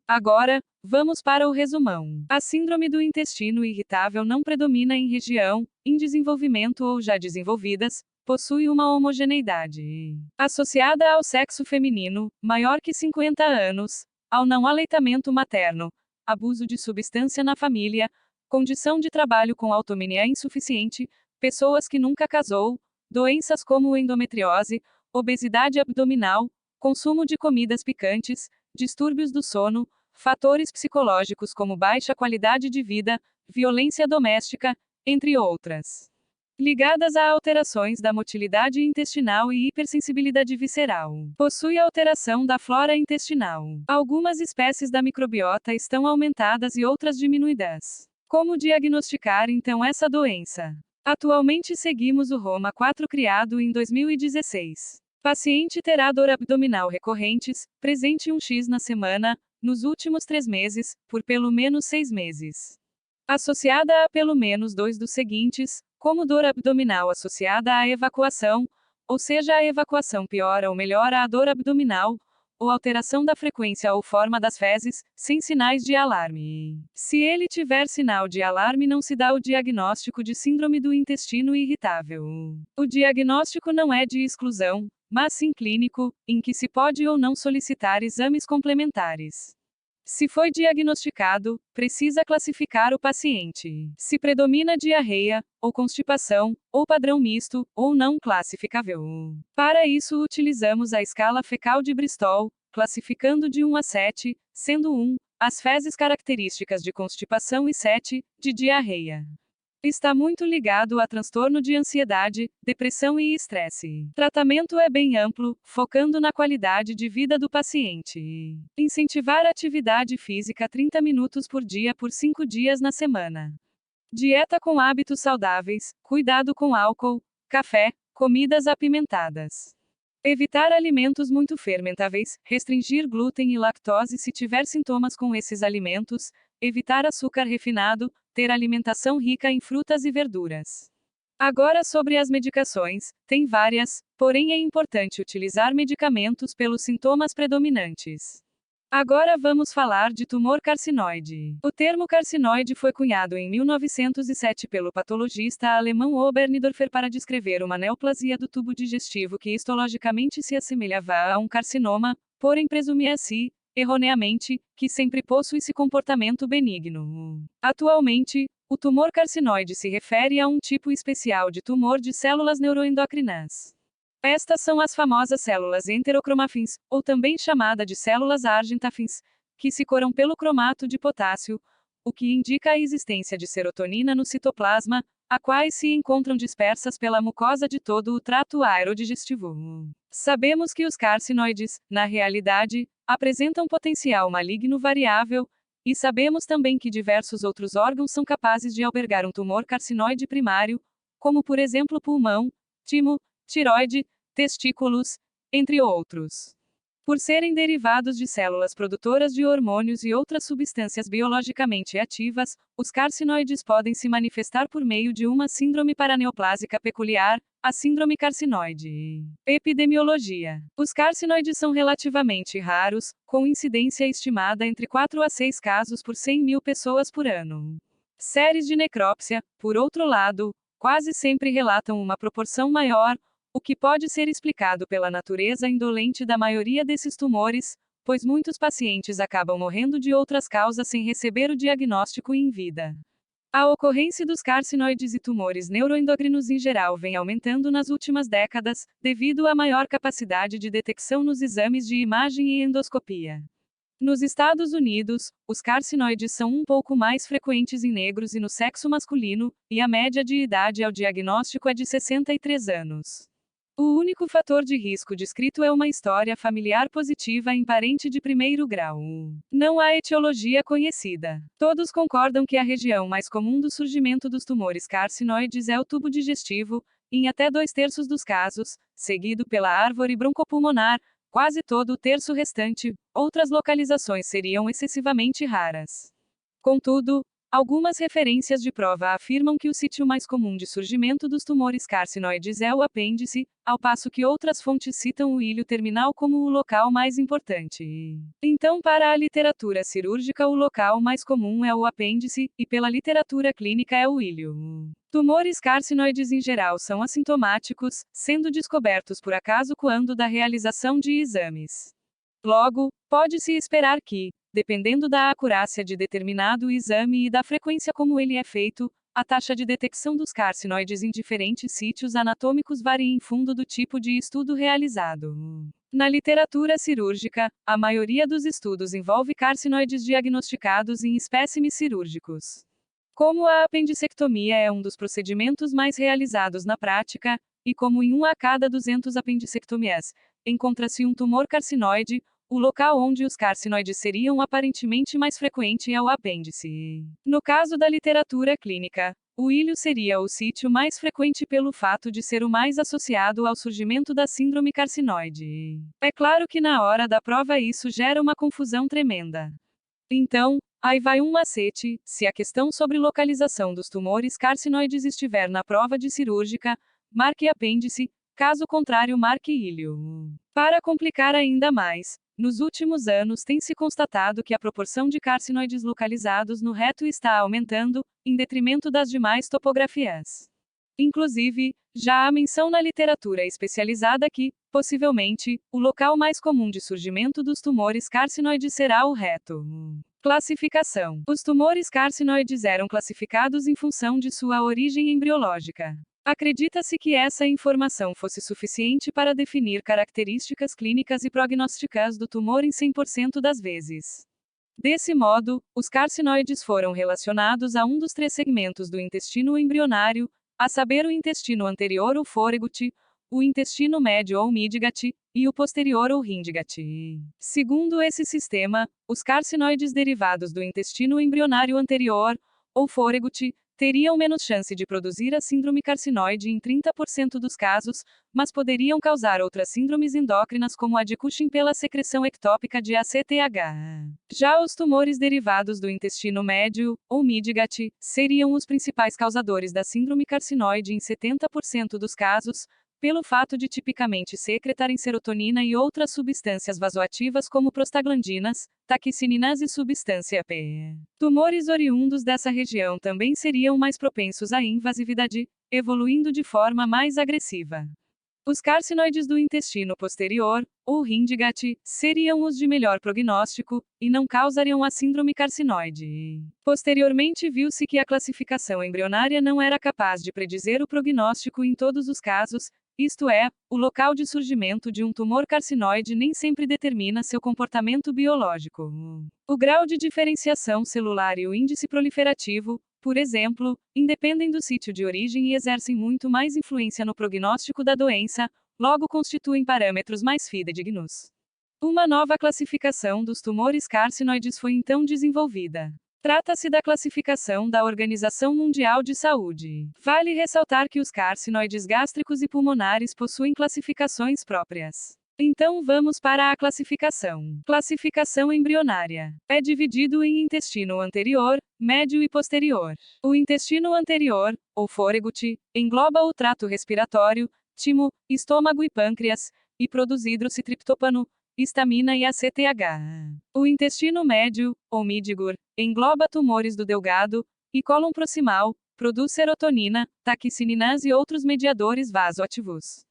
Speaker 1: Agora, vamos para o resumão. A síndrome do intestino irritável não predomina em região, em desenvolvimento ou já desenvolvidas, possui uma homogeneidade associada ao sexo feminino, maior que 50 anos, ao não aleitamento materno, abuso de substância na família, condição de trabalho com autonomia insuficiente, pessoas que nunca casou, doenças como endometriose, obesidade abdominal, consumo de comidas picantes, distúrbios do sono, fatores psicológicos como baixa qualidade de vida, violência doméstica, entre outras. Ligadas a alterações da motilidade intestinal e hipersensibilidade visceral. Possui alteração da flora intestinal. Algumas espécies da microbiota estão aumentadas e outras diminuídas. Como diagnosticar então essa doença? Atualmente seguimos o Roma 4 criado em 2016. Paciente terá dor abdominal recorrentes, presente 1x na semana, nos últimos 3 meses, por pelo menos 6 meses. Associada a pelo menos 2 dos seguintes, como dor abdominal associada à evacuação, ou seja, a evacuação piora ou melhora a dor abdominal, ou alteração da frequência ou forma das fezes, sem sinais de alarme. Se ele tiver sinal de alarme, não se dá o diagnóstico de síndrome do intestino irritável. O diagnóstico não é de exclusão, mas sim clínico, em que se pode ou não solicitar exames complementares. Se foi diagnosticado, precisa classificar o paciente. Se predomina diarreia, ou constipação, ou padrão misto, ou não classificável. Para isso utilizamos a escala fecal de Bristol, classificando de 1 a 7, sendo 1, as fezes características de constipação e 7, de diarreia. Está muito ligado a transtorno de ansiedade, depressão e estresse. Tratamento é bem amplo, focando na qualidade de vida do paciente. Incentivar a atividade física 30 minutos por dia por 5 dias na semana. Dieta com hábitos saudáveis, cuidado com álcool, café, comidas apimentadas. Evitar alimentos muito fermentáveis, restringir glúten e lactose se tiver sintomas com esses alimentos, evitar açúcar refinado, ter alimentação rica em frutas e verduras. Agora sobre as medicações, tem várias, porém é importante utilizar medicamentos pelos sintomas predominantes. Agora vamos falar de tumor carcinoide. O termo carcinoide foi cunhado em 1907 pelo patologista alemão Oberndorfer para descrever uma neoplasia do tubo digestivo que histologicamente se assemelhava a um carcinoma, porém presumia-se, erroneamente, que sempre possui-se comportamento benigno. Atualmente, o tumor carcinoide se refere a um tipo especial de tumor de células neuroendocrinas. Estas são as famosas células enterocromafins, ou também chamada de células argentafins, que se coram pelo cromato de potássio, o que indica a existência de serotonina no citoplasma, a quais se encontram dispersas pela mucosa de todo o trato aerodigestivo. Sabemos que os carcinoides, na realidade, apresentam potencial maligno variável, e sabemos também que diversos outros órgãos são capazes de albergar um tumor carcinoide primário, como por exemplo pulmão, timo, tiroide, testículos, entre outros. Por serem derivados de células produtoras de hormônios e outras substâncias biologicamente ativas, os carcinoides podem se manifestar por meio de uma síndrome paraneoplásica peculiar, a síndrome carcinoide. Epidemiologia. Os carcinoides são relativamente raros, com incidência estimada entre 4 a 6 casos por 100 mil pessoas por ano. Séries de necrópsia, por outro lado, quase sempre relatam uma proporção maior, o que pode ser explicado pela natureza indolente da maioria desses tumores, pois muitos pacientes acabam morrendo de outras causas sem receber o diagnóstico em vida. A ocorrência dos carcinoides e tumores neuroendocrinos em geral vem aumentando nas últimas décadas, devido à maior capacidade de detecção nos exames de imagem e endoscopia. Nos Estados Unidos, os carcinoides são um pouco mais frequentes em negros e no sexo masculino, e a média de idade ao diagnóstico é de 63 anos. O único fator de risco descrito é uma história familiar positiva em parente de primeiro grau. Não há etiologia conhecida. Todos concordam que a região mais comum do surgimento dos tumores carcinoides é o tubo digestivo, em até 2/3 dos casos, seguido pela árvore broncopulmonar, quase todo o terço restante. Outras localizações seriam excessivamente raras. Contudo, algumas referências de prova afirmam que o sítio mais comum de surgimento dos tumores carcinoides é o apêndice, ao passo que outras fontes citam o ilho terminal como o local mais importante. Então, para a literatura cirúrgica, o local mais comum é o apêndice, e pela literatura clínica é o ilho. Tumores carcinoides em geral são assintomáticos, sendo descobertos por acaso quando da realização de exames. Logo, pode-se esperar que, dependendo da acurácia de determinado exame e da frequência como ele é feito, a taxa de detecção dos carcinoides em diferentes sítios anatômicos varie em fundo do tipo de estudo realizado. Na literatura cirúrgica, a maioria dos estudos envolve carcinoides diagnosticados em espécimes cirúrgicos. Como a apendicectomia é um dos procedimentos mais realizados na prática, e como em 1 a cada 200 apendicectomias, encontra-se um tumor carcinoide, o local onde os carcinoides seriam aparentemente mais frequente é o apêndice. No caso da literatura clínica, O ilho seria o sítio mais frequente pelo fato de ser o mais associado ao surgimento da síndrome carcinoide. É claro que na hora da prova isso gera uma confusão tremenda. Então, aí vai um macete: se a questão sobre localização dos tumores carcinoides estiver na prova de cirúrgica, marque apêndice, caso contrário marque ilho. Para complicar ainda mais, nos últimos anos tem se constatado que a proporção de carcinoides localizados no reto está aumentando, em detrimento das demais topografias. Inclusive, já há menção na literatura especializada que, possivelmente, o local mais comum de surgimento dos tumores carcinoides será o reto. Classificação: os tumores carcinoides eram classificados em função de sua origem embriológica. Acredita-se que essa informação fosse suficiente para definir características clínicas e prognósticas do tumor em 100% das vezes. Desse modo, os carcinoides foram relacionados a um dos três segmentos do intestino embrionário, a saber o intestino anterior ou fôregut, o intestino médio ou midgat, e o posterior ou rindigat. Segundo esse sistema, os carcinoides derivados do intestino embrionário anterior, ou fôregut, teriam menos chance de produzir a síndrome carcinoide em 30% dos casos, mas poderiam causar outras síndromes endócrinas como a de Cushing pela secreção ectópica de ACTH. Já os tumores derivados do intestino médio, ou midgat, seriam os principais causadores da síndrome carcinoide em 70% dos casos, pelo fato de tipicamente secretarem serotonina e outras substâncias vasoativas como prostaglandinas, taquicininas e substância P. Tumores oriundos dessa região também seriam mais propensos à invasividade, evoluindo de forma mais agressiva. Os carcinoides do intestino posterior, ou rindigat, seriam os de melhor prognóstico, e não causariam a síndrome carcinoide. Posteriormente viu-se que a classificação embrionária não era capaz de predizer o prognóstico em todos os casos, isto é, o local de surgimento de um tumor carcinoide nem sempre determina seu comportamento biológico. O grau de diferenciação celular e o índice proliferativo, por exemplo, independem do sítio de origem e exercem muito mais influência no prognóstico da doença, logo constituem parâmetros mais fidedignos. Uma nova classificação dos tumores carcinoides foi então desenvolvida. Trata-se da classificação da Organização Mundial de Saúde. Vale ressaltar que os carcinoides gástricos e pulmonares possuem classificações próprias. Então vamos para a classificação. Classificação embrionária. É dividido em intestino anterior, médio e posterior. O intestino anterior, ou fôregut, engloba o trato respiratório, timo, estômago e pâncreas, e produz hidroxitriptopano, histamina e ACTH. O intestino médio, ou midgur, engloba tumores do delgado e cólon proximal, produz serotonina, taquicininas e outros mediadores vasoativos.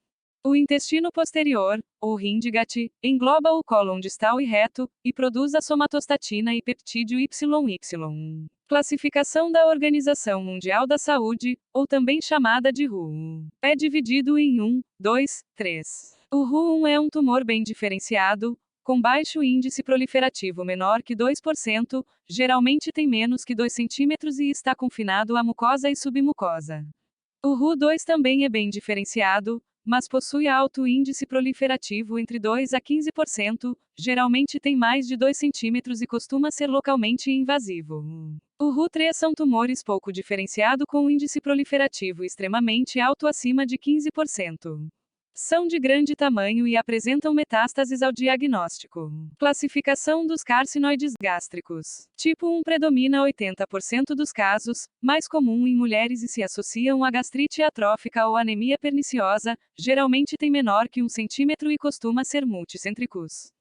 Speaker 1: O intestino posterior, ou rindigat, engloba o cólon distal e reto, e produz a somatostatina e peptídeo YY. Classificação da Organização Mundial da Saúde, ou também chamada de WHO. É dividido em 1, 2, 3. O WHO1 é um tumor bem diferenciado, com baixo índice proliferativo menor que 2%, geralmente tem menos que 2 cm e está confinado à mucosa e submucosa. O WHO2 também é bem diferenciado, mas possui alto índice proliferativo entre 2 a 15%, geralmente tem mais de 2 cm e costuma ser localmente invasivo. O WHO3 são tumores pouco diferenciado com índice proliferativo extremamente alto acima de 15%. São de grande tamanho e apresentam metástases ao diagnóstico. Classificação dos carcinoides gástricos. Tipo 1 predomina 80% dos casos, mais comum em mulheres e se associam a gastrite atrófica ou anemia perniciosa, geralmente tem menor que 1 cm e costuma ser multicêntricos.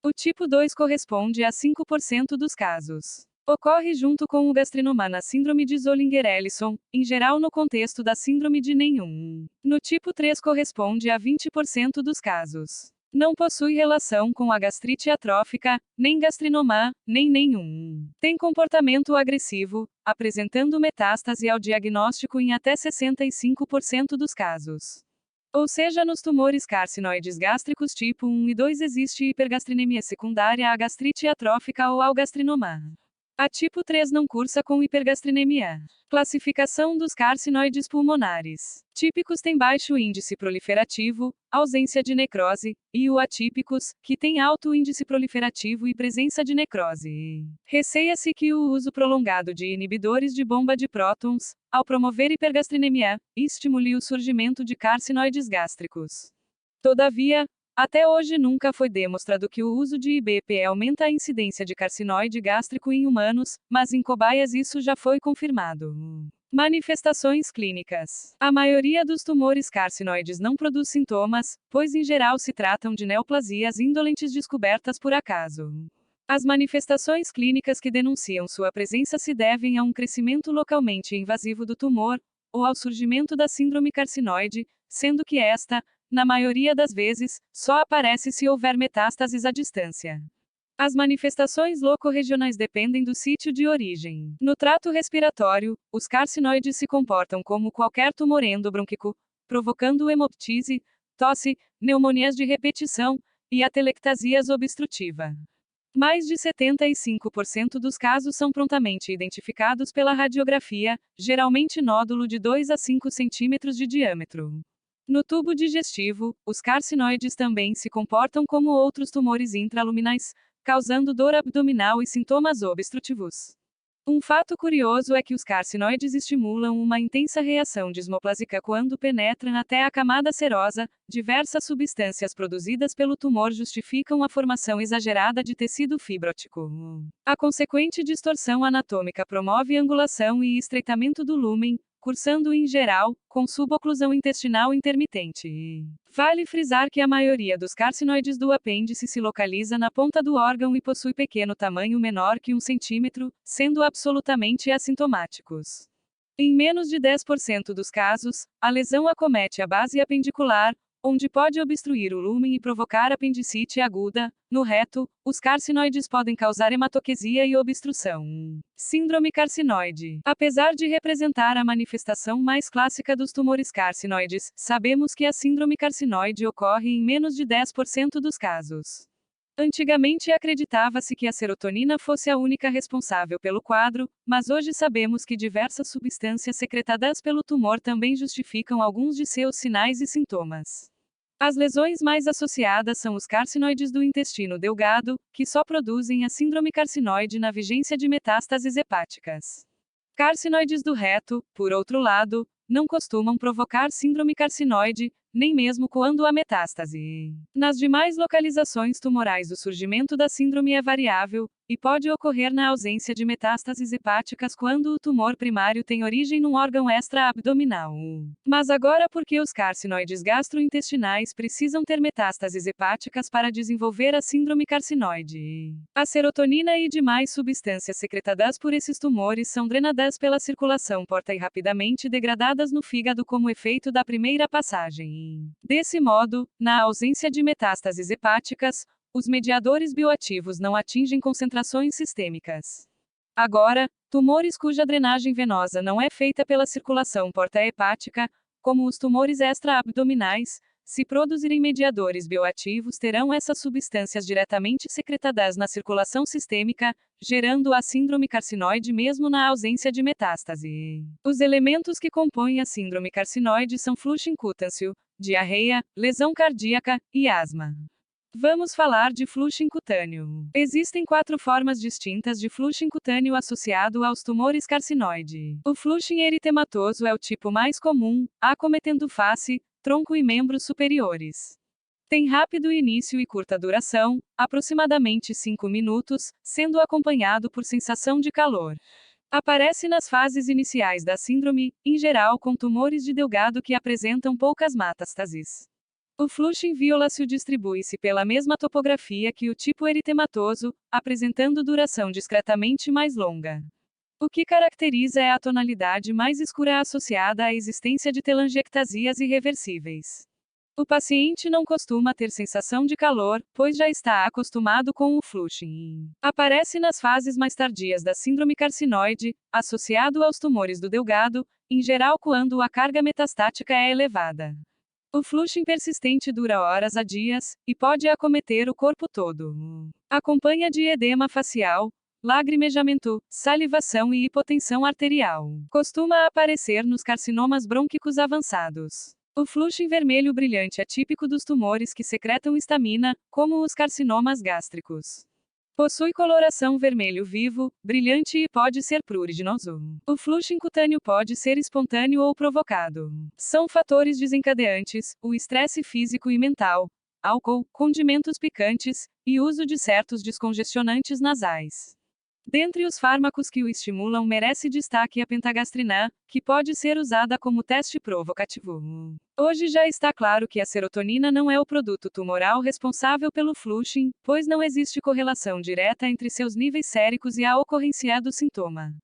Speaker 1: O tipo 2 corresponde a 5% dos casos. Ocorre junto com o gastrinoma na síndrome de Zollinger-Ellison, em geral no contexto da síndrome de nenhum. No tipo 3 corresponde a 20% dos casos. Não possui relação com a gastrite atrófica, nem gastrinoma, nem nenhum. Tem comportamento agressivo, apresentando metástase ao diagnóstico em até 65% dos casos. Ou seja, nos tumores carcinoides gástricos tipo 1 e 2 existe hipergastrinemia secundária à gastrite atrófica ou ao gastrinoma. A tipo 3 não cursa com hipergastrinemia. Classificação dos carcinoides pulmonares. Típicos têm baixo índice proliferativo, ausência de necrose, e o atípicos, que têm alto índice proliferativo e presença de necrose. Receia-se que o uso prolongado de inibidores de bomba de prótons, ao promover hipergastrinemia, estimule o surgimento de carcinoides gástricos. Todavia, até hoje nunca foi demonstrado que o uso de IBP aumenta a incidência de carcinoide gástrico em humanos, mas em cobaias isso já foi confirmado. Manifestações clínicas. A maioria dos tumores carcinoides não produz sintomas, pois em geral se tratam de neoplasias indolentes descobertas por acaso. As manifestações clínicas que denunciam sua presença se devem a um crescimento localmente invasivo do tumor, ou ao surgimento da síndrome carcinoide, sendo que esta, na maioria das vezes, só aparece se houver metástases à distância. As manifestações locorregionais dependem do sítio de origem. No trato respiratório, os carcinoides se comportam como qualquer tumor endobrônquico, provocando hemoptise, tosse, pneumonias de repetição e atelectasias obstrutiva. Mais de 75% dos casos são prontamente identificados pela radiografia, geralmente nódulo de 2 a 5 centímetros de diâmetro. No tubo digestivo, os carcinoides também se comportam como outros tumores intraluminais, causando dor abdominal e sintomas obstrutivos. Um fato curioso é que os carcinoides estimulam uma intensa reação desmoplásica quando penetram até a camada serosa. Diversas substâncias produzidas pelo tumor justificam a formação exagerada de tecido fibrótico. A consequente distorção anatômica promove angulação e estreitamento do lúmen, cursando em geral, com suboclusão intestinal intermitente. Vale frisar que a maioria dos carcinoides do apêndice se localiza na ponta do órgão e possui pequeno tamanho menor que 1 centímetro, sendo absolutamente assintomáticos. Em menos de 10% dos casos, a lesão acomete a base apendicular, onde pode obstruir o lúmen e provocar apendicite aguda. No reto, os carcinoides podem causar hematoquesia e obstrução. Síndrome carcinoide. Apesar de representar a manifestação mais clássica dos tumores carcinoides, sabemos que a síndrome carcinoide ocorre em menos de 10% dos casos. Antigamente acreditava-se que a serotonina fosse a única responsável pelo quadro, mas hoje sabemos que diversas substâncias secretadas pelo tumor também justificam alguns de seus sinais e sintomas. As lesões mais associadas são os carcinoides do intestino delgado, que só produzem a síndrome carcinoide na vigência de metástases hepáticas. Carcinoides do reto, por outro lado, não costumam provocar síndrome carcinoide, nem mesmo quando há metástase. Nas demais localizações tumorais, o surgimento da síndrome é variável, e pode ocorrer na ausência de metástases hepáticas quando o tumor primário tem origem num órgão extra-abdominal. Mas agora, por que os carcinoides gastrointestinais precisam ter metástases hepáticas para desenvolver a síndrome carcinoide? A serotonina e demais substâncias secretadas por esses tumores são drenadas pela circulação porta e rapidamente degradadas no fígado como efeito da primeira passagem. Desse modo, na ausência de metástases hepáticas, os mediadores bioativos não atingem concentrações sistêmicas. Agora, tumores cuja drenagem venosa não é feita pela circulação porta-hepática, como os tumores extra-abdominais, se produzirem mediadores bioativos, terão essas substâncias diretamente secretadas na circulação sistêmica, gerando a síndrome carcinoide mesmo na ausência de metástase. Os elementos que compõem a síndrome carcinoide são fluxo incutâncio, diarreia, lesão cardíaca e asma. Vamos falar de fluxo incutâneo. Existem 4 formas distintas de fluxo incutâneo associado aos tumores carcinoide. O fluxo eritematoso é o tipo mais comum, acometendo face, tronco e membros superiores. Tem rápido início e curta duração, aproximadamente 5 minutos, sendo acompanhado por sensação de calor. Aparece nas fases iniciais da síndrome, em geral com tumores de delgado que apresentam poucas metástases. O fluxo invioláceo distribui-se pela mesma topografia que o tipo eritematoso, apresentando duração discretamente mais longa. O que caracteriza é a tonalidade mais escura associada à existência de telangiectasias irreversíveis. O paciente não costuma ter sensação de calor, pois já está acostumado com o fluxo. Aparece nas fases mais tardias da síndrome carcinoide, associado aos tumores do delgado, em geral quando a carga metastática é elevada. O fluxo persistente dura horas a dias, e pode acometer o corpo todo. Acompanha de edema facial, lagrimejamento, salivação e hipotensão arterial. Costuma aparecer nos carcinomas brônquicos avançados. O fluxo vermelho brilhante é típico dos tumores que secretam histamina, como os carcinomas gástricos. Possui coloração vermelho vivo, brilhante e pode ser pruriginoso. O fluxo cutâneo pode ser espontâneo ou provocado. São fatores desencadeantes, o estresse físico e mental, álcool, condimentos picantes, e uso de certos descongestionantes nasais. Dentre os fármacos que o estimulam merece destaque a pentagastrina, que pode ser usada como teste provocativo. Hoje já está claro que a serotonina não é o produto tumoral responsável pelo flushing, pois não existe correlação direta entre seus níveis séricos e a ocorrência do sintoma.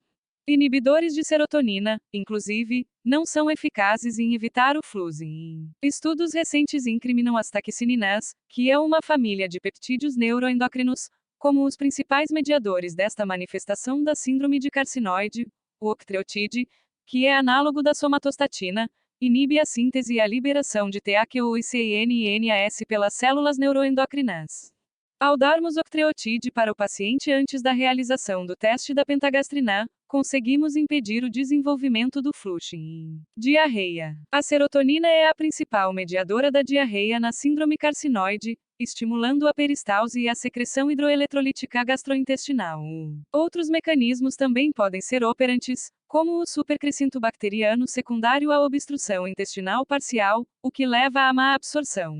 Speaker 1: Inibidores de serotonina, inclusive, não são eficazes em evitar o flushing. Estudos recentes incriminam as taquicininas, que é uma família de peptídeos neuroendócrinos, como os principais mediadores desta manifestação da síndrome de carcinoide. O octreotide, que é análogo da somatostatina, inibe a síntese e a liberação de THC-OICIN e NAS pelas células neuroendocrinas. Ao darmos octreotide para o paciente antes da realização do teste da pentagastrina, conseguimos impedir o desenvolvimento do flushing. Diarreia. A serotonina é a principal mediadora da diarreia na síndrome carcinoide, estimulando a peristalse e a secreção hidroeletrolítica gastrointestinal. Outros mecanismos também podem ser operantes, como o supercrescimento bacteriano secundário à obstrução intestinal parcial, o que leva à má absorção.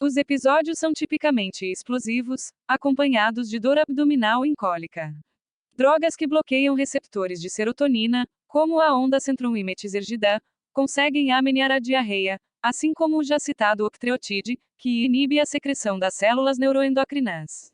Speaker 1: Os episódios são tipicamente explosivos, acompanhados de dor abdominal e cólica. Drogas que bloqueiam receptores de serotonina, como a ondansetron-imetizergida, conseguem amenizar a diarreia, assim como o já citado octreotide, que inibe a secreção das células neuroendocrinas.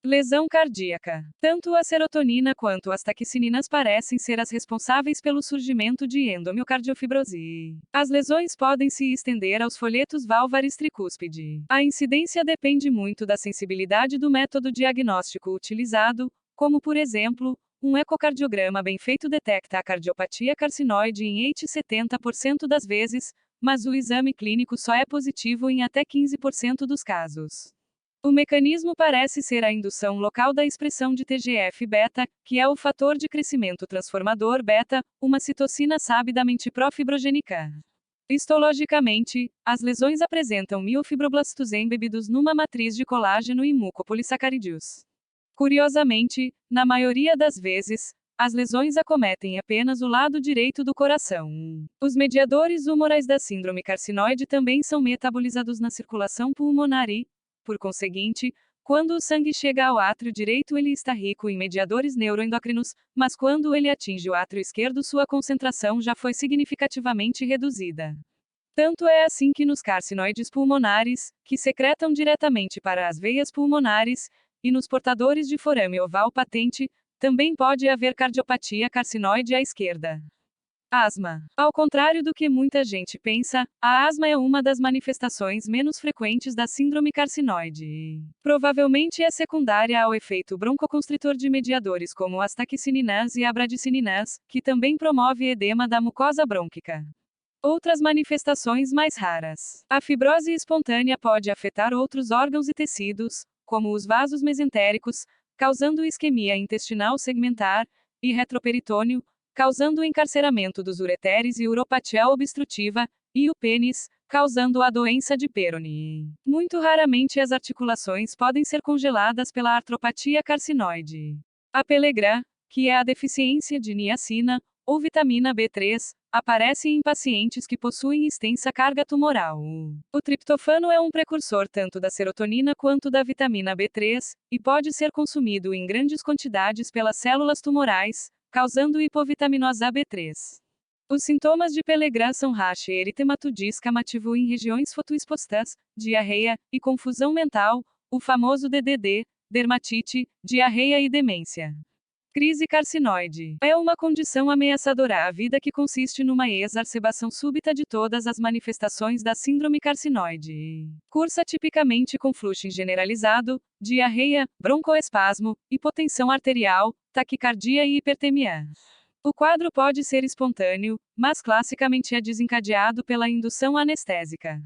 Speaker 1: Lesão cardíaca. Tanto a serotonina quanto as taquicininas parecem ser as responsáveis pelo surgimento de endomiocardiofibrose. As lesões podem se estender aos folhetos valvares tricúspide. A incidência depende muito da sensibilidade do método diagnóstico utilizado, como por exemplo, um ecocardiograma bem feito detecta a cardiopatia carcinoide em 70% das vezes, mas o exame clínico só é positivo em até 15% dos casos. O mecanismo parece ser a indução local da expressão de TGF-beta, que é o fator de crescimento transformador beta, uma citocina sabidamente profibrogênica. Histologicamente, as lesões apresentam miofibroblastos embebidos numa matriz de colágeno e mucopolissacarídeos. Curiosamente, na maioria das vezes, as lesões acometem apenas o lado direito do coração. Os mediadores humorais da síndrome carcinoide também são metabolizados na circulação pulmonar e, por conseguinte, quando o sangue chega ao átrio direito ele está rico em mediadores neuroendócrinos, mas quando ele atinge o átrio esquerdo sua concentração já foi significativamente reduzida. Tanto é assim que nos carcinoides pulmonares, que secretam diretamente para as veias pulmonares, e nos portadores de forame oval patente, também pode haver cardiopatia carcinoide à esquerda. Asma. Ao contrário do que muita gente pensa, a asma é uma das manifestações menos frequentes da síndrome carcinoide. Provavelmente é secundária ao efeito broncoconstritor de mediadores como as taquicininas e a bradicininas, que também promove edema da mucosa brônquica. Outras manifestações mais raras. A fibrose espontânea pode afetar outros órgãos e tecidos, como os vasos mesentéricos, causando isquemia intestinal segmentar, e retroperitônio, causando o encarceramento dos ureteres e uropatia obstrutiva, e o pênis, causando a doença de Peyronie. Muito raramente as articulações podem ser congeladas pela artropatia carcinoide. A Pelegrin, que é a deficiência de niacina, ou vitamina B3, aparece em pacientes que possuem extensa carga tumoral. O triptofano é um precursor tanto da serotonina quanto da vitamina B3, e pode ser consumido em grandes quantidades pelas células tumorais, causando hipovitaminose B3. Os sintomas de Pelegrin são rash e eritemato-descamativo em regiões fotoexpostas, diarreia, e confusão mental, o famoso DDD, dermatite, diarreia e demência. Crise carcinoide. É uma condição ameaçadora à vida que consiste numa exacerbação súbita de todas as manifestações da síndrome carcinoide. Cursa tipicamente com fluxo generalizado, diarreia, broncoespasmo, hipotensão arterial, taquicardia e hipertemia. O quadro pode ser espontâneo, mas classicamente é desencadeado pela indução anestésica.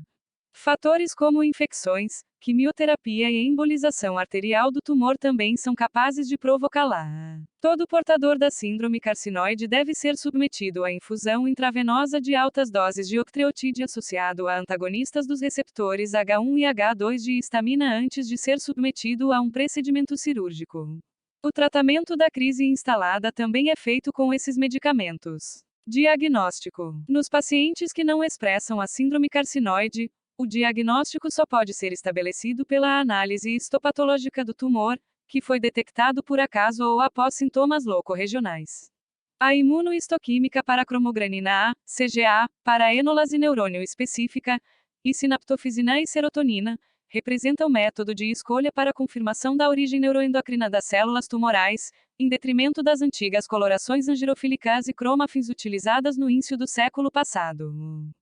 Speaker 1: Fatores como infecções, quimioterapia e embolização arterial do tumor também são capazes de provocá-la. Todo portador da síndrome carcinoide deve ser submetido à infusão intravenosa de altas doses de octreotide associado a antagonistas dos receptores H1 e H2 de histamina antes de ser submetido a um procedimento cirúrgico. O tratamento da crise instalada também é feito com esses medicamentos. Diagnóstico. Nos pacientes que não expressam a síndrome carcinoide, o diagnóstico só pode ser estabelecido pela análise histopatológica do tumor, que foi detectado por acaso ou após sintomas locorregionais. A imunohistoquímica para cromogranina A, CGA, para a enolase neurônio específica, e sinaptofisina e serotonina, representa o método de escolha para a confirmação da origem neuroendocrina das células tumorais, em detrimento das antigas colorações angirofílicas e cromafins utilizadas no início do século passado.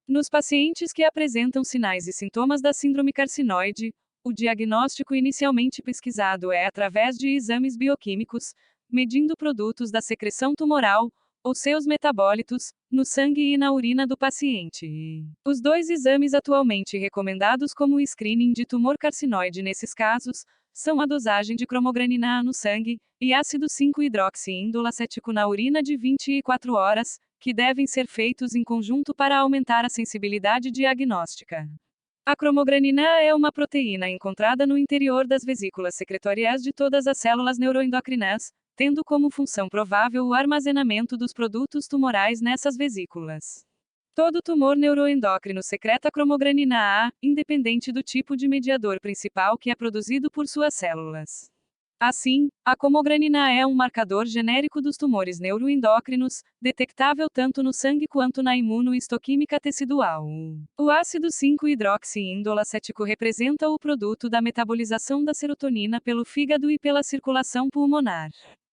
Speaker 1: Nos pacientes que apresentam sinais e sintomas da síndrome carcinoide, o diagnóstico inicialmente pesquisado é através de exames bioquímicos, medindo produtos da secreção tumoral, ou seus metabólitos, no sangue e na urina do paciente. Os dois exames atualmente recomendados como screening de tumor carcinoide nesses casos são a dosagem de cromogranina A no sangue e ácido 5-hidroxiindolacético na urina de 24 horas, que devem ser feitos em conjunto para aumentar a sensibilidade diagnóstica. A cromogranina A é uma proteína encontrada no interior das vesículas secretoriais de todas as células neuroendocrinas, tendo como função provável o armazenamento dos produtos tumorais nessas vesículas. Todo tumor neuroendócrino secreta cromogranina A, independente do tipo de mediador principal que é produzido por suas células. Assim, a cromogranina A é um marcador genérico dos tumores neuroendócrinos, detectável tanto no sangue quanto na imunohistoquímica tecidual. O ácido 5-hidroxiindolacético representa o produto da metabolização da serotonina pelo fígado e pela circulação pulmonar.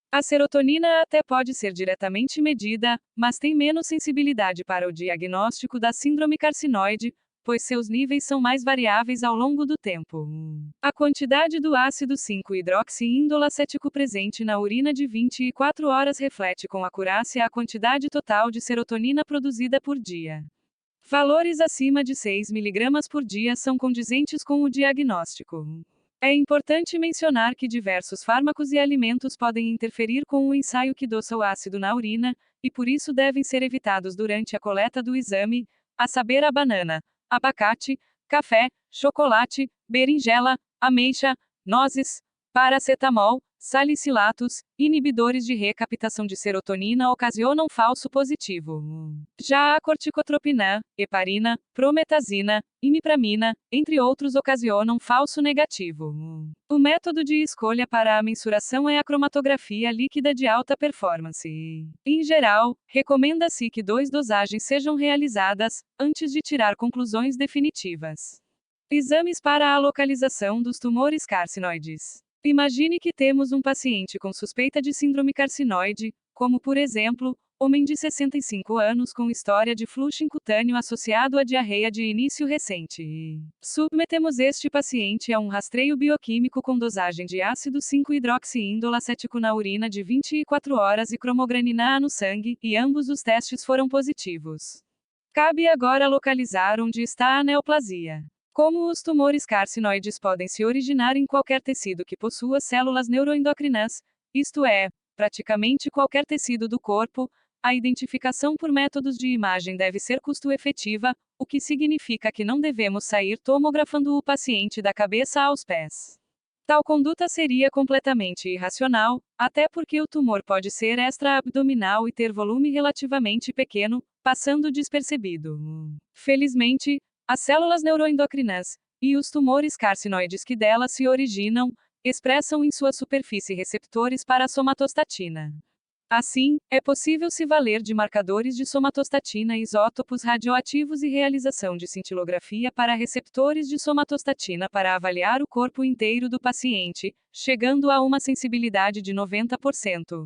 Speaker 1: A serotonina até pode ser diretamente medida, mas tem menos sensibilidade para o diagnóstico da síndrome carcinoide, pois seus níveis são mais variáveis ao longo do tempo. A quantidade do ácido 5-hidroxiindolacético presente na urina de 24 horas reflete com acurácia a quantidade total de serotonina produzida por dia. Valores acima de 6 mg por dia são condizentes com o diagnóstico. É importante mencionar que diversos fármacos e alimentos podem interferir com o ensaio que doça o ácido na urina, e por isso devem ser evitados durante a coleta do exame, a saber a banana, abacate, café, chocolate, berinjela, ameixa, nozes, paracetamol, salicilatos, inibidores de recaptação de serotonina ocasionam falso positivo. Já a corticotropina, heparina, prometazina, imipramina, entre outros ocasionam falso negativo. O método de escolha para a mensuração é a cromatografia líquida de alta performance. Em geral, recomenda-se que 2 dosagens sejam realizadas, antes de tirar conclusões definitivas. Exames para a localização dos tumores carcinoides. Imagine que temos um paciente com suspeita de síndrome carcinoide, como por exemplo, homem de 65 anos com história de flushing cutâneo associado a diarreia de início recente. Submetemos este paciente a um rastreio bioquímico com dosagem de ácido 5-hidroxiindolacético na urina de 24 horas e cromogranina A no sangue, e ambos os testes foram positivos. Cabe agora localizar onde está a neoplasia. Como os tumores carcinoides podem se originar em qualquer tecido que possua células neuroendocrinas, isto é, praticamente qualquer tecido do corpo, a identificação por métodos de imagem deve ser custo-efetiva, o que significa que não devemos sair tomografando o paciente da cabeça aos pés. Tal conduta seria completamente irracional, até porque o tumor pode ser extra-abdominal e ter volume relativamente pequeno, passando despercebido. Felizmente, as células neuroendocrinas, e os tumores carcinoides que delas se originam, expressam em sua superfície receptores para a somatostatina. Assim, é possível se valer de marcadores de somatostatina isótopos radioativos e realização de cintilografia para receptores de somatostatina para avaliar o corpo inteiro do paciente, chegando a uma sensibilidade de 90%.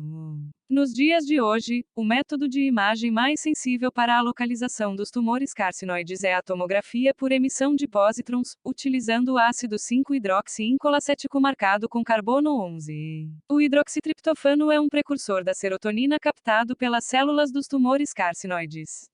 Speaker 1: Nos dias de hoje, o método de imagem mais sensível para a localização dos tumores carcinoides é a tomografia por emissão de pósitrons, utilizando o ácido 5-hidroxiincolacético marcado com carbono 11. O hidroxitriptofano é um precursor da serotonina captado pelas células dos tumores carcinoides.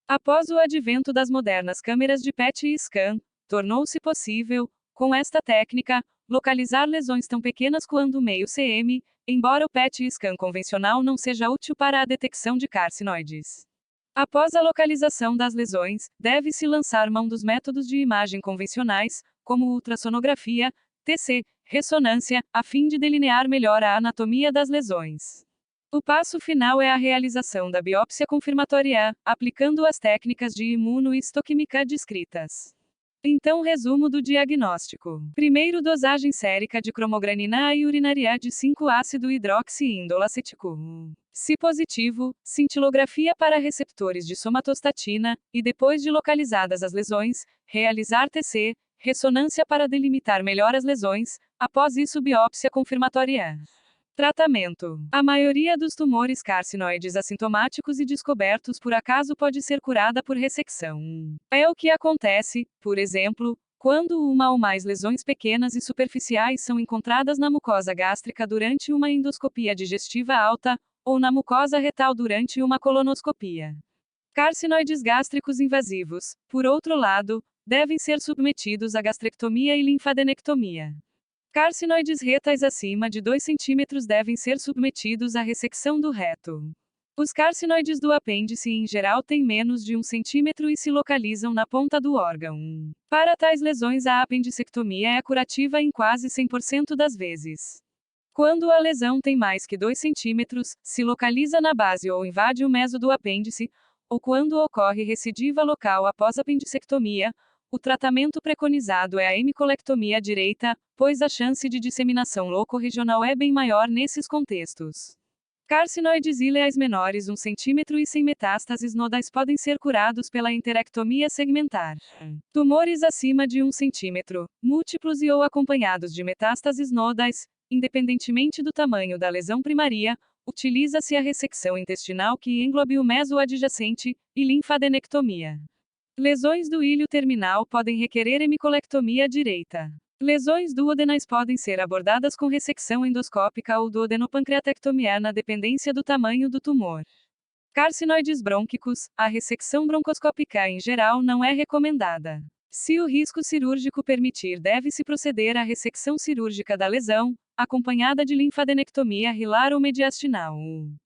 Speaker 1: Após o advento das modernas câmeras de PET e scan, tornou-se possível, Com esta técnica, localizar lesões tão pequenas quanto meio cm, embora o PET scan convencional não seja útil para a detecção de carcinoides. Após a localização das lesões, deve-se lançar mão dos métodos de imagem convencionais, como ultrassonografia, TC, ressonância, a fim de delinear melhor a anatomia das lesões. O passo final é a realização da biópsia confirmatória, aplicando as técnicas de imunohistoquímica descritas. Então, resumo do diagnóstico. Primeiro, dosagem sérica de cromogranina e urinária de 5-ácido hidroxiindolacético. Se positivo, cintilografia para receptores de somatostatina, e depois de localizadas as lesões, realizar TC, ressonância para delimitar melhor as lesões, após isso biópsia confirmatória. Tratamento. A maioria dos tumores carcinoides assintomáticos e descobertos por acaso pode ser curada por ressecção. É o que acontece, por exemplo, quando uma ou mais lesões pequenas e superficiais são encontradas na mucosa gástrica durante uma endoscopia digestiva alta, ou na mucosa retal durante uma colonoscopia. Carcinoides gástricos invasivos, por outro lado, devem ser submetidos a gastrectomia e linfadenectomia. Carcinoides retais acima de 2 cm devem ser submetidos à ressecção do reto. Os carcinoides do apêndice em geral têm menos de 1 cm e se localizam na ponta do órgão. Para tais lesões a apendicectomia é curativa em quase 100% das vezes. Quando a lesão tem mais que 2 cm, se localiza na base ou invade o meso do apêndice, ou quando ocorre recidiva local após apendicectomia, o tratamento preconizado é a hemicolectomia direita, pois a chance de disseminação locorregional é bem maior nesses contextos. Carcinoides ileais menores 1 cm e sem metástases nodais podem ser curados pela enterectomia segmentar. Tumores acima de 1 cm, múltiplos e ou acompanhados de metástases nodais, independentemente do tamanho da lesão primária, utiliza-se a ressecção intestinal que englobe o meso adjacente, e linfadenectomia. Lesões do ilho terminal podem requerer hemicolectomia direita. Lesões duodenais podem ser abordadas com ressecção endoscópica ou duodenopancreatectomia na dependência do tamanho do tumor. Carcinoides brônquicos, a ressecção broncoscópica em geral não é recomendada. Se o risco cirúrgico permitir, deve-se proceder à ressecção cirúrgica da lesão, acompanhada de linfadenectomia hilar ou mediastinal.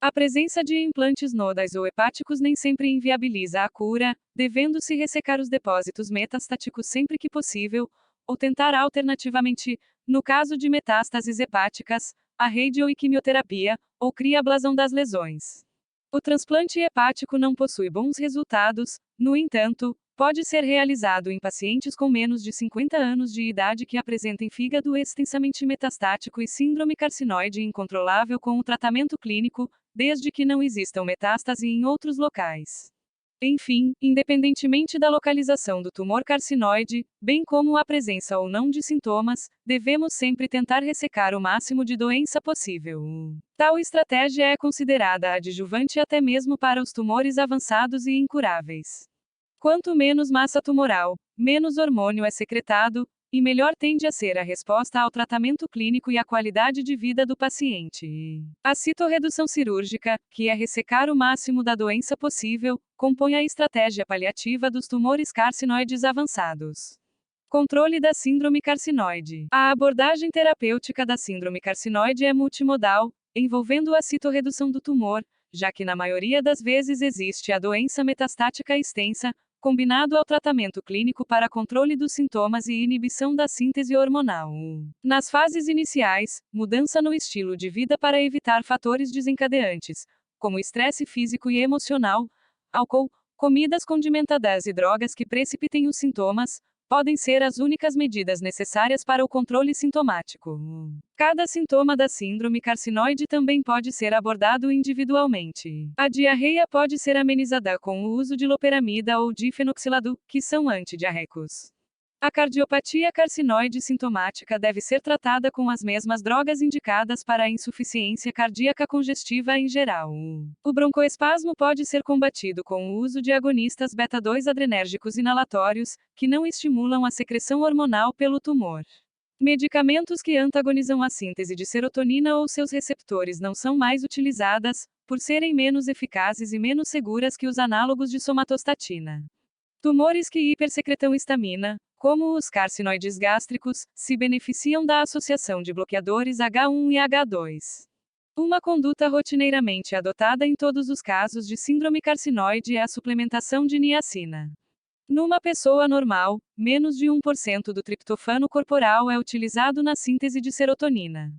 Speaker 1: A presença de implantes nodais ou hepáticos nem sempre inviabiliza a cura, devendo-se ressecar os depósitos metastáticos sempre que possível, ou tentar alternativamente, no caso de metástases hepáticas, a radio e quimioterapia, ou criablasão das lesões. O transplante hepático não possui bons resultados, no entanto, pode ser realizado em pacientes com menos de 50 anos de idade que apresentem fígado extensamente metastático e síndrome carcinoide incontrolável com o tratamento clínico, desde que não existam metástase em outros locais. Enfim, independentemente da localização do tumor carcinoide, bem como a presença ou não de sintomas, devemos sempre tentar ressecar o máximo de doença possível. Tal estratégia é considerada adjuvante até mesmo para os tumores avançados e incuráveis. Quanto menos massa tumoral, menos hormônio é secretado, e melhor tende a ser a resposta ao tratamento clínico e a qualidade de vida do paciente. A citorredução cirúrgica, que é ressecar o máximo da doença possível, compõe a estratégia paliativa dos tumores carcinoides avançados. Controle da síndrome carcinoide. A abordagem terapêutica da síndrome carcinoide é multimodal, envolvendo a citorredução do tumor, já que na maioria das vezes existe a doença metastática extensa, combinado ao tratamento clínico para controle dos sintomas e inibição da síntese hormonal. Nas fases iniciais, mudança no estilo de vida para evitar fatores desencadeantes, como estresse físico e emocional, álcool, comidas condimentadas e drogas que precipitem os sintomas, podem ser as únicas medidas necessárias para o controle sintomático. Cada sintoma da síndrome carcinoide também pode ser abordado individualmente. A diarreia pode ser amenizada com o uso de loperamida ou difenoxilado, que são antidiarreicos. A cardiopatia carcinoide sintomática deve ser tratada com as mesmas drogas indicadas para a insuficiência cardíaca congestiva em geral. O broncoespasmo pode ser combatido com o uso de agonistas beta-2 adrenérgicos inalatórios, que não estimulam a secreção hormonal pelo tumor. Medicamentos que antagonizam a síntese de serotonina ou seus receptores não são mais utilizadas, por serem menos eficazes e menos seguras que os análogos de somatostatina. Tumores que hipersecretam histamina, como os carcinoides gástricos, se beneficiam da associação de bloqueadores H1 e H2. Uma conduta rotineiramente adotada em todos os casos de síndrome carcinoide é a suplementação de niacina. Numa pessoa normal, menos de 1% do triptofano corporal é utilizado na síntese de serotonina.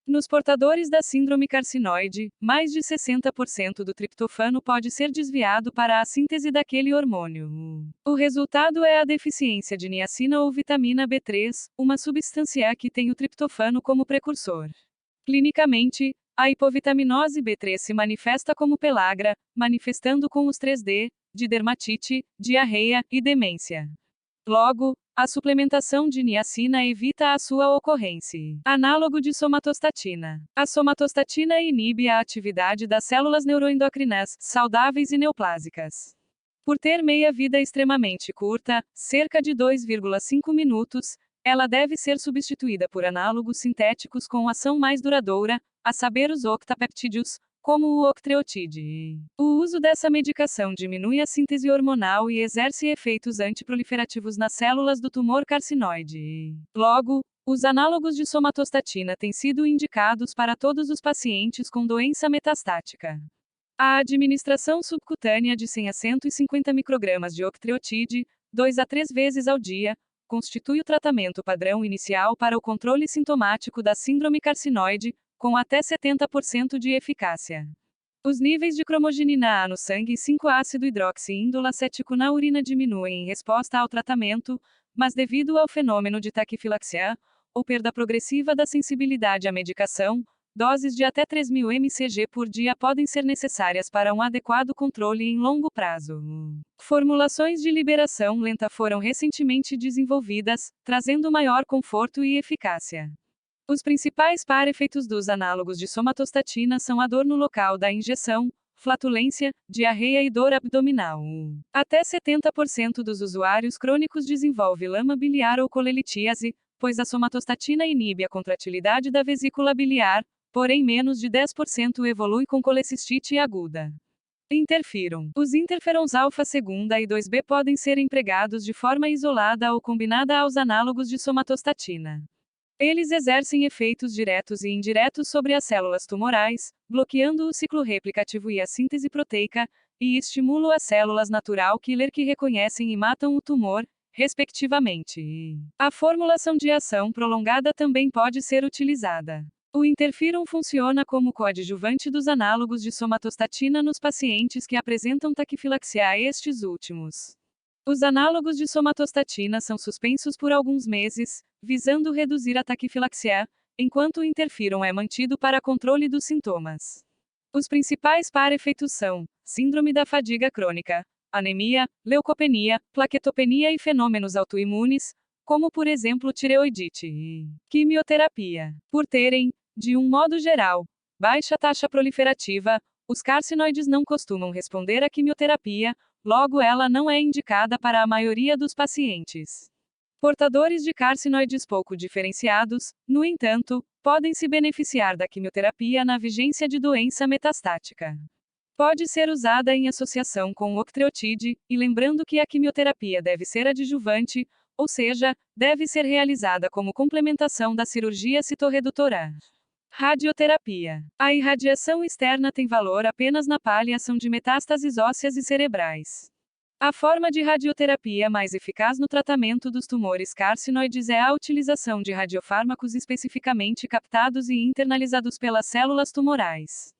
Speaker 1: Nos portadores da síndrome carcinoide, mais de 60% do triptofano pode ser desviado para a síntese daquele hormônio. O resultado é a deficiência de niacina ou vitamina B3, uma substância que tem o triptofano como precursor. Clinicamente, a hipovitaminose B3 se manifesta como pelagra, manifestando com os 3D, de dermatite, diarreia e demência. Logo, a suplementação de niacina evita a sua ocorrência. Análogo de somatostatina. A somatostatina inibe a atividade das células neuroendocrinas, saudáveis e neoplásicas. Por ter meia-vida extremamente curta, cerca de 2,5 minutos, ela deve ser substituída por análogos sintéticos com ação mais duradoura, a saber os octapeptídeos, como o octreotide. O uso dessa medicação diminui a síntese hormonal e exerce efeitos antiproliferativos nas células do tumor carcinoide. Logo, os análogos de somatostatina têm sido indicados para todos os pacientes com doença metastática. A administração subcutânea de 100 a 150 microgramas de octreotide, 2 a 3 vezes ao dia, constitui o tratamento padrão inicial para o controle sintomático da síndrome carcinoide, com até 70% de eficácia. Os níveis de cromogenina A no sangue e 5-ácido hidroxi-indolacético na urina diminuem em resposta ao tratamento, mas devido ao fenômeno de taquifilaxia, ou perda progressiva da sensibilidade à medicação, doses de até 3.000 mcg por dia podem ser necessárias para um adequado controle em longo prazo. Formulações de liberação lenta foram recentemente desenvolvidas, trazendo maior conforto e eficácia. Os principais para-efeitos dos análogos de somatostatina são a dor no local da injeção, flatulência, diarreia e dor abdominal. Até 70% dos usuários crônicos desenvolve lama biliar ou colelitíase, pois a somatostatina inibe a contratilidade da vesícula biliar, porém menos de 10% evolui com colecistite aguda. Interfiram. Os interferons alfa-2 e 2B podem ser empregados de forma isolada ou combinada aos análogos de somatostatina. Eles exercem efeitos diretos e indiretos sobre as células tumorais, bloqueando o ciclo replicativo e a síntese proteica, e estimulam as células natural killer que reconhecem e matam o tumor, respectivamente. A formulação de ação prolongada também pode ser utilizada. O interferon funciona como coadjuvante dos análogos de somatostatina nos pacientes que apresentam taquifilaxia a estes últimos. Os análogos de somatostatina são suspensos por alguns meses, visando reduzir a taquifilaxia, enquanto o interferon é mantido para controle dos sintomas. Os principais para-efeitos são síndrome da fadiga crônica, anemia, leucopenia, plaquetopenia e fenômenos autoimunes, como por exemplo tireoidite. Quimioterapia. Por terem, de um modo geral, baixa taxa proliferativa, os carcinoides não costumam responder à quimioterapia, logo ela não é indicada para a maioria dos pacientes. Portadores de carcinoides pouco diferenciados, no entanto, podem se beneficiar da quimioterapia na vigência de doença metastática. Pode ser usada em associação com o octreotide, e lembrando que a quimioterapia deve ser adjuvante, ou seja, deve ser realizada como complementação da cirurgia citorredutora. Radioterapia. A irradiação externa tem valor apenas na paliação de metástases ósseas e cerebrais. A forma de radioterapia mais eficaz no tratamento dos tumores carcinoides é a utilização de radiofármacos especificamente captados e internalizados pelas células tumorais.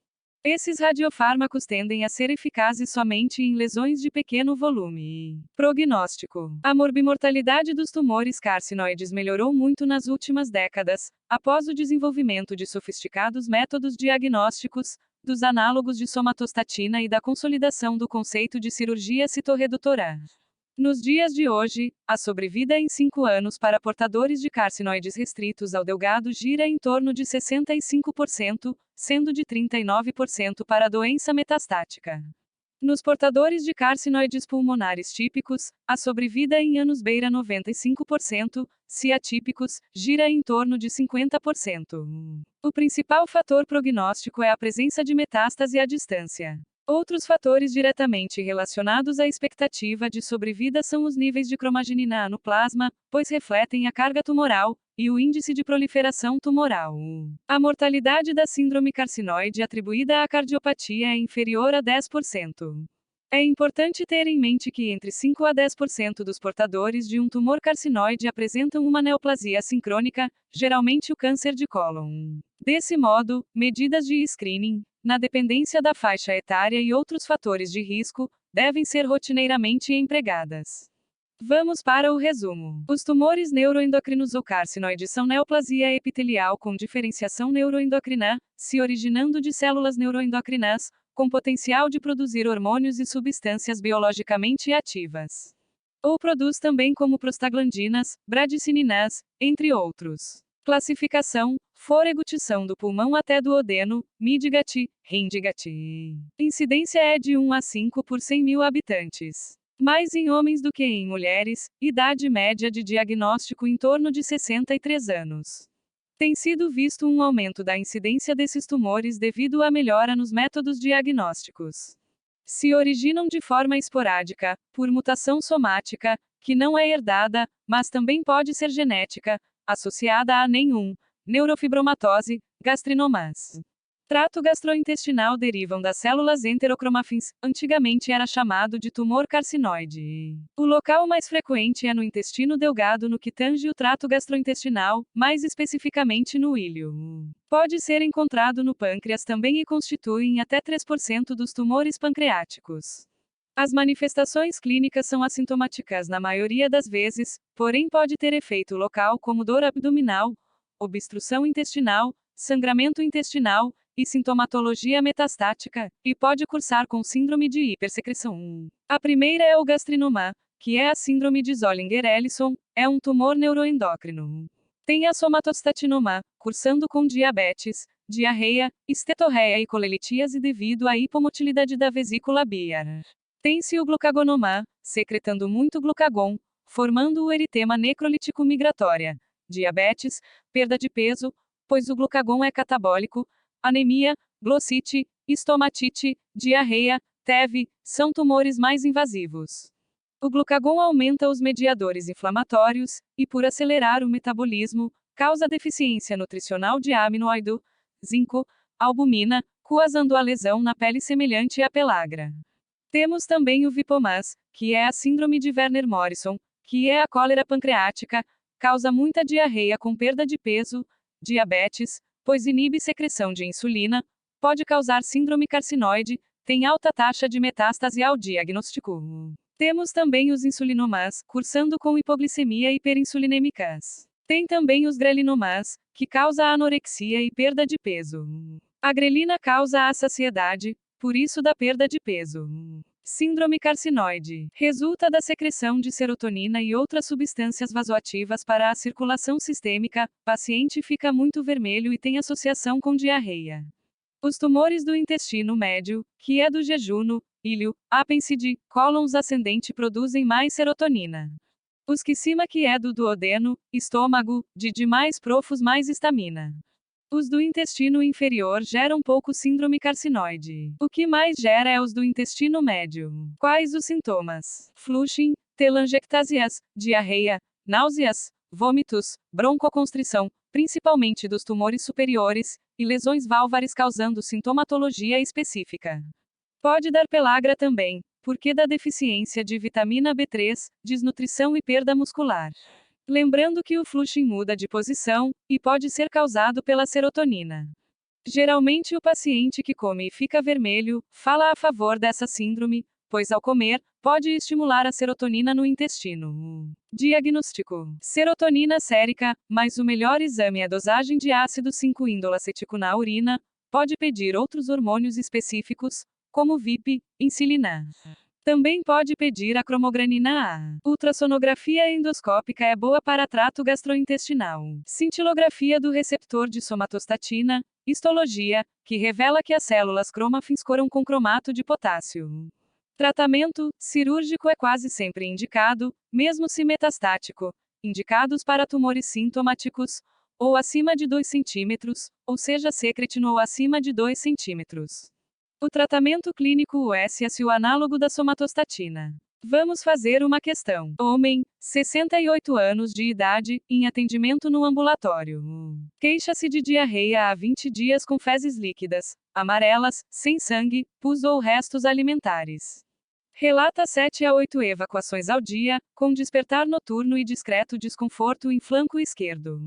Speaker 1: Esses radiofármacos tendem a ser eficazes somente em lesões de pequeno volume. Prognóstico. A morbimortalidade dos tumores carcinoides melhorou muito nas últimas décadas, após o desenvolvimento de sofisticados métodos diagnósticos, dos análogos de somatostatina e da consolidação do conceito de cirurgia citorredutora. Nos dias de hoje, a sobrevida em 5 anos para portadores de carcinoides restritos ao delgado gira em torno de 65%, sendo de 39% para a doença metastática. Nos portadores de carcinoides pulmonares típicos, a sobrevida em anos beira 95%, se atípicos, gira em torno de 50%. O principal fator prognóstico é a presença de metástase à distância. Outros fatores diretamente relacionados à expectativa de sobrevida são os níveis de cromagnina no plasma, pois refletem a carga tumoral, e o índice de proliferação tumoral. A mortalidade da síndrome carcinoide atribuída à cardiopatia é inferior a 10%. É importante ter em mente que entre 5 a 10% dos portadores de um tumor carcinoide apresentam uma neoplasia sincrônica, geralmente o câncer de cólon. Desse modo, medidas de screening, na dependência da faixa etária e outros fatores de risco, devem ser rotineiramente empregadas. Vamos para o resumo. Os tumores neuroendocrinos ou carcinoides são neoplasia epitelial com diferenciação neuroendocrina, se originando de células neuroendocrinas, com potencial de produzir hormônios e substâncias biologicamente ativas. Ou produz também como prostaglandinas, bradicininas, entre outros. Classificação: foregutição do pulmão até duodeno, Midgat, Rindigat. Incidência é de 1 a 5 por 100 mil habitantes. Mais em homens do que em mulheres, idade média de diagnóstico em torno de 63 anos. Tem sido visto um aumento da incidência desses tumores devido à melhora nos métodos diagnósticos. Se originam de forma esporádica, por mutação somática, que não é herdada, mas também pode ser genética, associada a nenhum, neurofibromatose, gastrinomas. Trato gastrointestinal derivam das células enterocromafins, antigamente era chamado de tumor carcinoide. O local mais frequente é no intestino delgado no que tange o trato gastrointestinal, mais especificamente no íleo. Pode ser encontrado no pâncreas também e constituem até 3% dos tumores pancreáticos. As manifestações clínicas são assintomáticas na maioria das vezes, porém pode ter efeito local como dor abdominal, obstrução intestinal, sangramento intestinal, e sintomatologia metastática, e pode cursar com síndrome de hipersecreção. A primeira é o gastrinoma, que é a síndrome de Zollinger-Ellison, é um tumor neuroendócrino. Tem a somatostatinoma, cursando com diabetes, diarreia, estetorreia e colelitíase devido à hipomotilidade da vesícula biliar. Tem-se o glucagonoma, secretando muito glucagon, formando o eritema necrolítico migratória, diabetes, perda de peso, pois o glucagon é catabólico, anemia, glossite, estomatite, diarreia, TEV, são tumores mais invasivos. O glucagon aumenta os mediadores inflamatórios, e por acelerar o metabolismo, causa deficiência nutricional de aminoácido, zinco, albumina, causando a lesão na pele semelhante à pelagra. Temos também o VIPomas, que é a síndrome de Werner-Morrison, que é a cólera pancreática, causa muita diarreia com perda de peso, diabetes, pois inibe secreção de insulina, pode causar síndrome carcinoide, tem alta taxa de metástase ao diagnóstico. Temos também os insulinomas, cursando com hipoglicemia hiperinsulinêmicas. Tem também os grelinomas, que causa anorexia e perda de peso. A grelina causa a saciedade, por isso da perda de peso. Síndrome carcinoide resulta da secreção de serotonina e outras substâncias vasoativas para a circulação sistêmica. Paciente fica muito vermelho e tem associação com diarreia. Os tumores do intestino médio, que é do jejuno, íleo, apêndice, cólons ascendente produzem mais serotonina. Os que cima que é do duodeno, estômago, de mais profus mais histamina. Os do intestino inferior geram pouco síndrome carcinoide. O que mais gera é os do intestino médio. Quais os sintomas? Flushing, telangiectasias, diarreia, náuseas, vômitos, broncoconstrição, principalmente dos tumores superiores, e lesões valvares causando sintomatologia específica. Pode dar pelagra também, porque da deficiência de vitamina B3, desnutrição e perda muscular. Lembrando que o flushing muda de posição, e pode ser causado pela serotonina. Geralmente o paciente que come e fica vermelho, fala a favor dessa síndrome, pois ao comer, pode estimular a serotonina no intestino. Diagnóstico: serotonina sérica, mas o melhor exame é a dosagem de ácido 5-indolacético na urina, pode pedir outros hormônios específicos, como VIP, insulina. Também pode pedir a cromogranina A. Ultrassonografia endoscópica é boa para trato gastrointestinal. Cintilografia do receptor de somatostatina, histologia, que revela que as células cromafins coram com cromato de potássio. Tratamento cirúrgico é quase sempre indicado, mesmo se metastático, indicados para tumores sintomáticos, ou acima de 2 cm, ou seja secretino ou acima de 2 cm. O tratamento clínico US é o análogo da somatostatina. Vamos fazer uma questão. Homem, 68 anos de idade, em atendimento no ambulatório. Queixa-se de diarreia há 20 dias com fezes líquidas, amarelas, sem sangue, pus ou restos alimentares. Relata 7 a 8 evacuações ao dia, com despertar noturno e discreto desconforto em flanco esquerdo.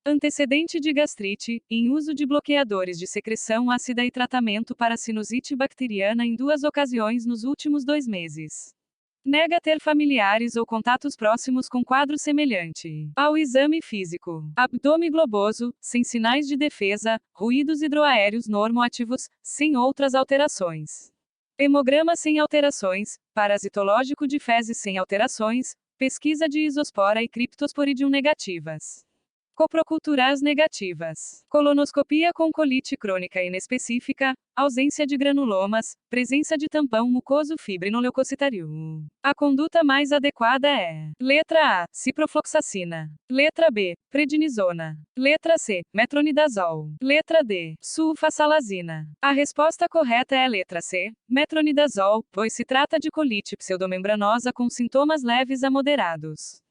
Speaker 1: Antecedente de gastrite, em uso de bloqueadores de secreção ácida e tratamento para sinusite bacteriana em 2 ocasiões nos últimos 2 meses. Nega ter familiares ou contatos próximos com quadro semelhante ao exame físico. Abdômen globoso, sem sinais de defesa, ruídos hidroaéreos normoativos, sem outras alterações. Hemograma sem alterações, parasitológico de fezes sem alterações, pesquisa de isospora e criptosporidium negativas. Coproculturas negativas. Colonoscopia com colite crônica inespecífica, ausência de granulomas, presença de tampão mucoso fibrinoleucocitário. A conduta mais adequada é: letra A, ciprofloxacina. Letra B, prednisona. Letra C, metronidazol. Letra D, sulfasalazina. A resposta correta é a letra C, metronidazol, pois se trata de colite pseudomembranosa com sintomas leves a moderados.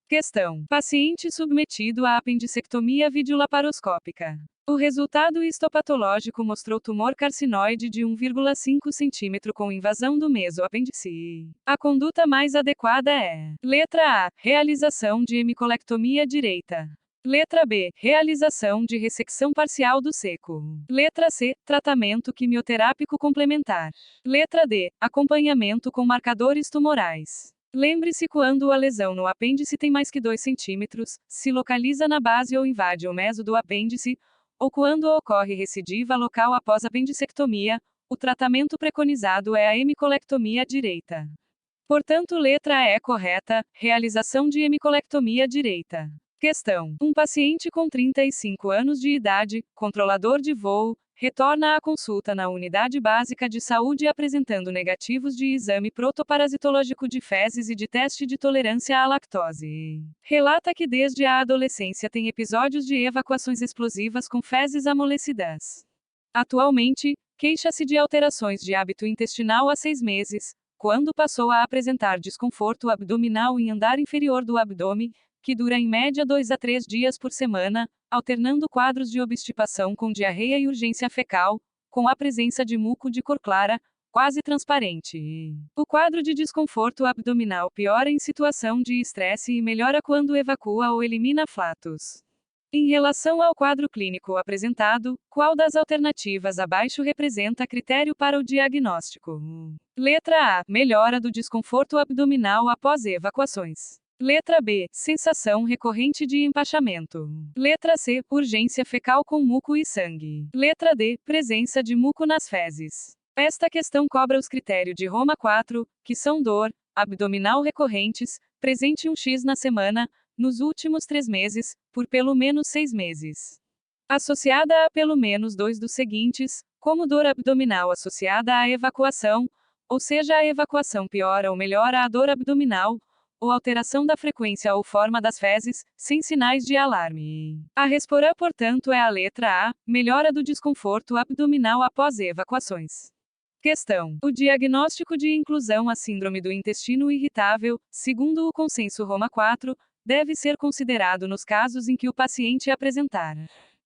Speaker 1: Questão: paciente submetido à apendicectomia videolaparoscópica. O resultado histopatológico mostrou tumor carcinoide de 1,5 cm com invasão do mesoapêndice. A conduta mais adequada é: letra A, realização de hemicolectomia direita. Letra B, realização de ressecção parcial do seco. Letra C, tratamento quimioterápico complementar. Letra D, acompanhamento com marcadores tumorais. Lembre-se quando a lesão no apêndice tem mais que 2 centímetros, se localiza na base ou invade o meso do apêndice, ou quando ocorre recidiva local após apendicectomia, o tratamento preconizado é a hemicolectomia direita. Portanto, letra A é correta, realização de hemicolectomia direita. Questão: um paciente com 35 anos de idade, controlador de voo, retorna à consulta na unidade básica de saúde apresentando negativos de exame protoparasitológico de fezes e de teste de tolerância à lactose. Relata que desde a adolescência tem episódios de evacuações explosivas com fezes amolecidas. Atualmente, queixa-se de alterações de hábito intestinal há 6 meses, quando passou a apresentar desconforto abdominal em andar inferior do abdômen, que dura em média 2 a 3 dias por semana, alternando quadros de obstipação com diarreia e urgência fecal, com a presença de muco de cor clara, quase transparente. O quadro de desconforto abdominal piora em situação de estresse e melhora quando evacua ou elimina flatos. Em relação ao quadro clínico apresentado, qual das alternativas abaixo representa critério para o diagnóstico? Letra A, melhora do desconforto abdominal após evacuações. Letra B, sensação recorrente de empachamento. Letra C, urgência fecal com muco e sangue. Letra D, presença de muco nas fezes. Esta questão cobra os critérios de Roma 4, que são dor abdominal recorrentes, presente 1x na semana, nos últimos 3 meses, por pelo menos 6 meses. Associada a pelo menos 2 dos seguintes, como dor abdominal associada à evacuação, ou seja, a evacuação piora ou melhora a dor abdominal, ou alteração da frequência ou forma das fezes, sem sinais de alarme. A resposta, portanto, é a letra A, melhora do desconforto abdominal após evacuações. Questão: o diagnóstico de inclusão à síndrome do intestino irritável, segundo o consenso Roma 4, deve ser considerado nos casos em que o paciente apresentar: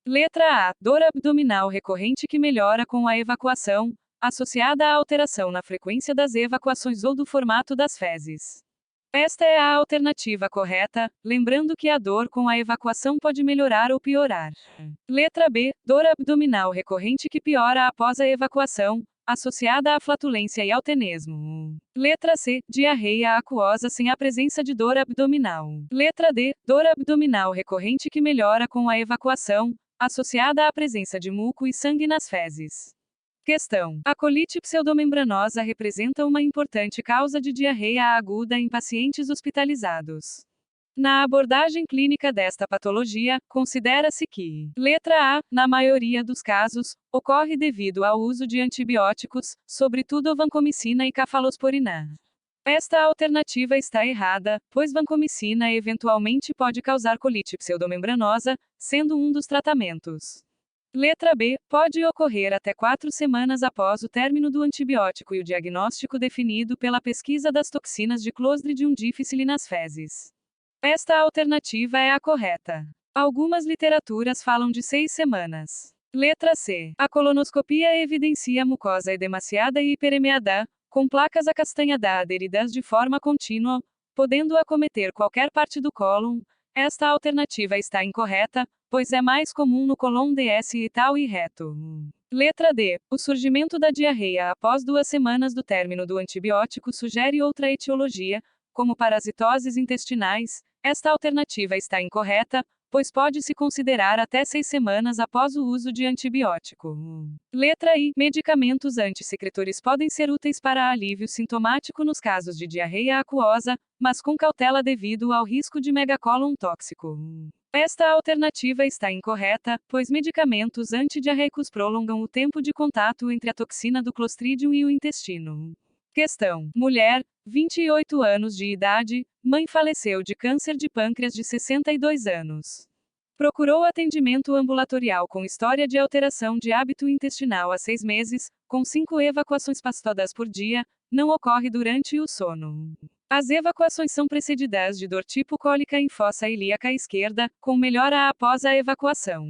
Speaker 1: letra A, dor abdominal recorrente que melhora com a evacuação, associada à alteração na frequência das evacuações ou do formato das fezes. Esta é a alternativa correta, lembrando que a dor com a evacuação pode melhorar ou piorar. Letra B, dor abdominal recorrente que piora após a evacuação, associada à flatulência e ao tenesmo. Letra C, diarreia aquosa sem a presença de dor abdominal. Letra D, dor abdominal recorrente que melhora com a evacuação, associada à presença de muco e sangue nas fezes. Questão: a colite pseudomembranosa representa uma importante causa de diarreia aguda em pacientes hospitalizados. Na abordagem clínica desta patologia, considera-se que: letra A, na maioria dos casos, ocorre devido ao uso de antibióticos, sobretudo vancomicina e cefalosporina. Esta alternativa está errada, pois vancomicina eventualmente pode causar colite pseudomembranosa, sendo um dos tratamentos. Letra B. Pode ocorrer até 4 semanas após o término do antibiótico e o diagnóstico definido pela pesquisa das toxinas de Clostridium difficile nas fezes. Esta alternativa é a correta. Algumas literaturas falam de 6 semanas. Letra C. A colonoscopia evidencia mucosa edemaciada e hiperemeada, com placas acastanhadas aderidas de forma contínua, podendo acometer qualquer parte do cólon. Esta alternativa está incorreta, pois é mais comum no cólon destal e reto. Letra D. O surgimento da diarreia após 2 semanas do término do antibiótico sugere outra etiologia, como parasitoses intestinais. Esta alternativa está incorreta, pois pode-se considerar até 6 semanas após o uso de antibiótico. Letra I. Medicamentos antissecretores podem ser úteis para alívio sintomático nos casos de diarreia aquosa, mas com cautela devido ao risco de megacólon tóxico. Esta alternativa está incorreta, pois medicamentos antidiarreicos prolongam o tempo de contato entre a toxina do Clostridium e o intestino. Questão: mulher, 28 anos de idade, mãe faleceu de câncer de pâncreas de 62 anos. Procurou atendimento ambulatorial com história de alteração de hábito intestinal há 6 meses, com 5 evacuações pastodas por dia, não ocorre durante o sono. As evacuações são precedidas de dor tipo cólica em fossa ilíaca esquerda, com melhora após a evacuação.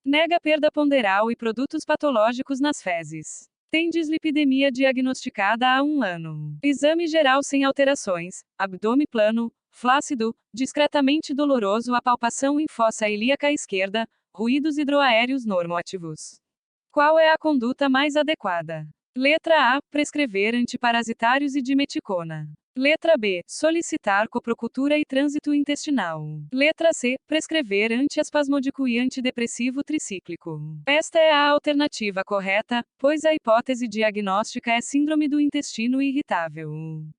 Speaker 1: Nega perda ponderal e produtos patológicos nas fezes. Tem dislipidemia diagnosticada há 1 ano. Exame geral sem alterações, abdômen plano, flácido, discretamente doloroso, a palpação em fossa ilíaca esquerda, ruídos hidroaéreos normoativos. Qual é a conduta mais adequada? Letra A. Prescrever antiparasitários e dimeticona. Letra B. Solicitar coprocultura e trânsito intestinal. Letra C. Prescrever antiespasmódico e antidepressivo tricíclico. Esta é a alternativa correta, pois a hipótese diagnóstica é síndrome do intestino irritável.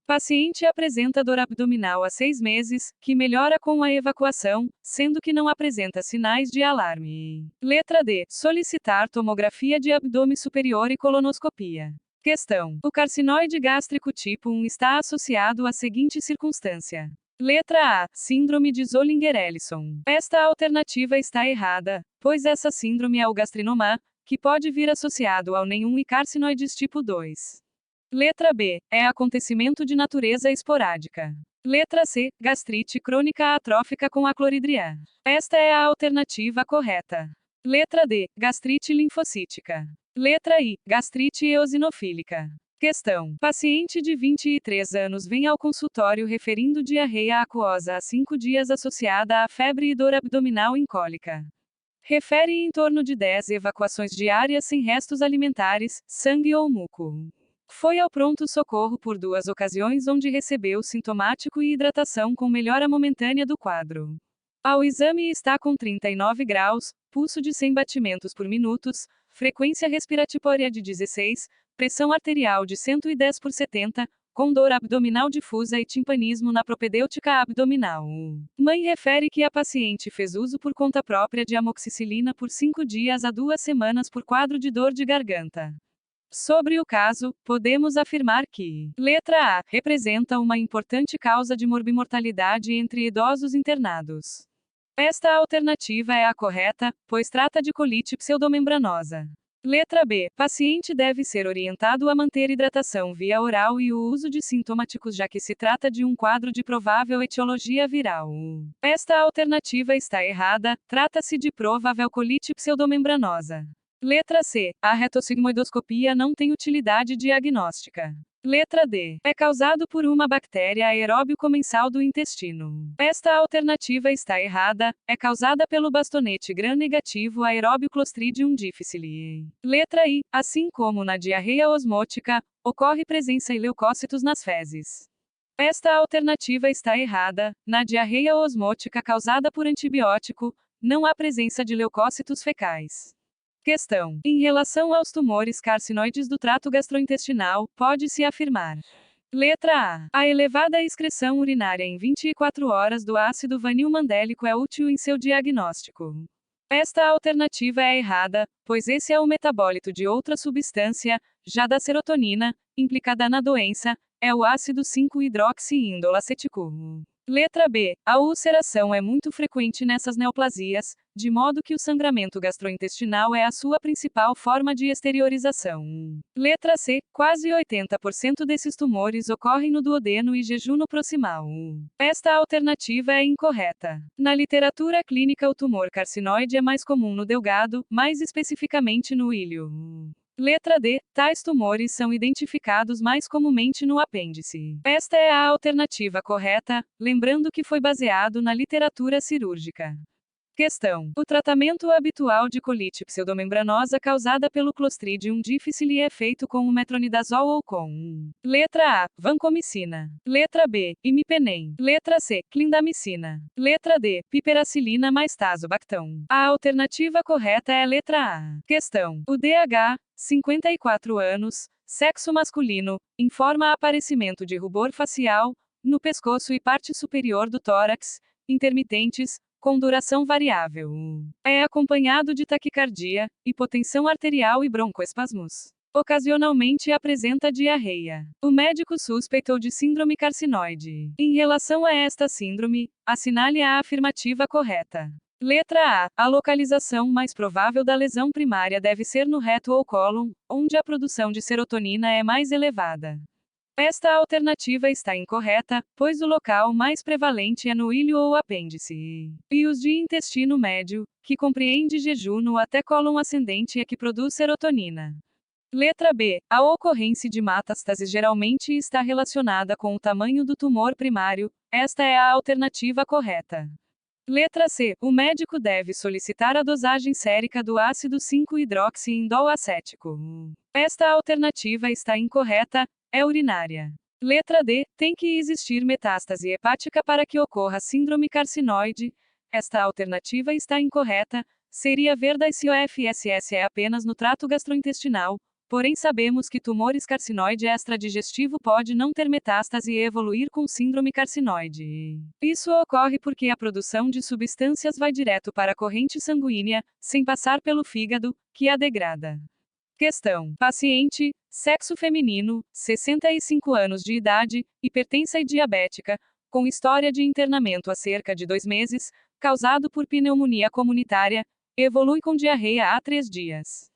Speaker 1: Paciente apresenta dor abdominal há 6 meses, que melhora com a evacuação, sendo que não apresenta sinais de alarme. Letra D. Solicitar tomografia de abdômen superior e colonoscopia. Questão: o carcinoide gástrico tipo 1 está associado à seguinte circunstância. Letra A. Síndrome de Zollinger-Ellison. Esta alternativa está errada, pois essa síndrome é o gastrinoma, que pode vir associado ao nenhum e carcinoides tipo 2. Letra B. É acontecimento de natureza esporádica. Letra C. Gastrite crônica atrófica com acloridria. Esta é a alternativa correta. Letra D. Gastrite linfocítica. Letra I. Gastrite eosinofílica. Questão: paciente de 23 anos vem ao consultório referindo diarreia aquosa há 5 dias associada a febre e dor abdominal incólica. Refere em torno de 10 evacuações diárias sem restos alimentares, sangue ou muco. Foi ao pronto-socorro por 2 ocasiões onde recebeu sintomático e hidratação com melhora momentânea do quadro. Ao exame está com 39 graus, pulso de 100 batimentos por minuto, frequência respiratória de 16, pressão arterial de 110/70, com dor abdominal difusa e timpanismo na propedêutica abdominal. Mãe refere que a paciente fez uso por conta própria de amoxicilina por 5 dias a 2 semanas por quadro de dor de garganta. Sobre o caso, podemos afirmar que: letra A. Representa uma importante causa de morbimortalidade entre idosos internados. Esta alternativa é a correta, pois trata de colite pseudomembranosa. Letra B. Paciente deve ser orientado a manter hidratação via oral e o uso de sintomáticos, já que se trata de um quadro de provável etiologia viral. Esta alternativa está errada, trata-se de provável colite pseudomembranosa. Letra C. A retossigmoidoscopia não tem utilidade diagnóstica. Letra D. É causado por uma bactéria aeróbio comensal do intestino. Esta alternativa está errada, é causada pelo bastonete gram-negativo aeróbio Clostridium difficile. Letra I. Assim como na diarreia osmótica, ocorre presença de leucócitos nas fezes. Esta alternativa está errada, na diarreia osmótica causada por antibiótico, não há presença de leucócitos fecais. Questão: em relação aos tumores carcinoides do trato gastrointestinal, pode-se afirmar. Letra A. A elevada excreção urinária em 24 horas do ácido vanil-mandélico é útil em seu diagnóstico. Esta alternativa é errada, pois esse é o metabólito de outra substância, já da serotonina, implicada na doença, é o ácido 5-hidroxiindolacético. Letra B. A ulceração é muito frequente nessas neoplasias, de modo que o sangramento gastrointestinal é a sua principal forma de exteriorização. Letra C. Quase 80% desses tumores ocorrem no duodeno e jejuno proximal. Esta alternativa é incorreta. Na literatura clínica, o tumor carcinoide é mais comum no delgado, mais especificamente no ilho. Letra D. Tais tumores são identificados mais comumente no apêndice. Esta é a alternativa correta, lembrando que foi baseado na literatura cirúrgica. Questão. O tratamento habitual de colite pseudomembranosa causada pelo Clostridium difficile é feito com o metronidazol ou com letra A. Vancomicina. Letra B. Imipenem. Letra C. Clindamicina. Letra D. Piperacilina mais tazobactam. A alternativa correta é a letra A. Questão. O DH, 54 anos, sexo masculino, informa aparecimento de rubor facial, no pescoço e parte superior do tórax, intermitentes, com duração variável. É acompanhado de taquicardia, hipotensão arterial e broncoespasmos. Ocasionalmente apresenta diarreia. O médico suspeitou de síndrome carcinoide. Em relação a esta síndrome, assinale a afirmativa correta. Letra A. A localização mais provável da lesão primária deve ser no reto ou cólon, onde a produção de serotonina é mais elevada. Esta alternativa está incorreta, pois o local mais prevalente é no ilho ou apêndice. E os de intestino médio, que compreende jejuno até cólon ascendente, é que produz serotonina. Letra B. A ocorrência de metástase geralmente está relacionada com o tamanho do tumor primário. Esta é a alternativa correta. Letra C. O médico deve solicitar a dosagem sérica do ácido 5-hidroxiindolacético. Esta alternativa está incorreta, é urinária. Letra D. Tem que existir metástase hepática para que ocorra síndrome carcinoide. Esta alternativa está incorreta, seria verdade se o FSS é apenas no trato gastrointestinal, porém sabemos que tumores carcinoide extradigestivo pode não ter metástase e evoluir com síndrome carcinoide. Isso ocorre porque a produção de substâncias vai direto para a corrente sanguínea, sem passar pelo fígado, que a degrada. Questão. Paciente, sexo feminino, 65 anos de idade, hipertensa e diabética, com história de internamento há cerca de 2 meses, causado por pneumonia comunitária, evolui com diarreia há 3 dias.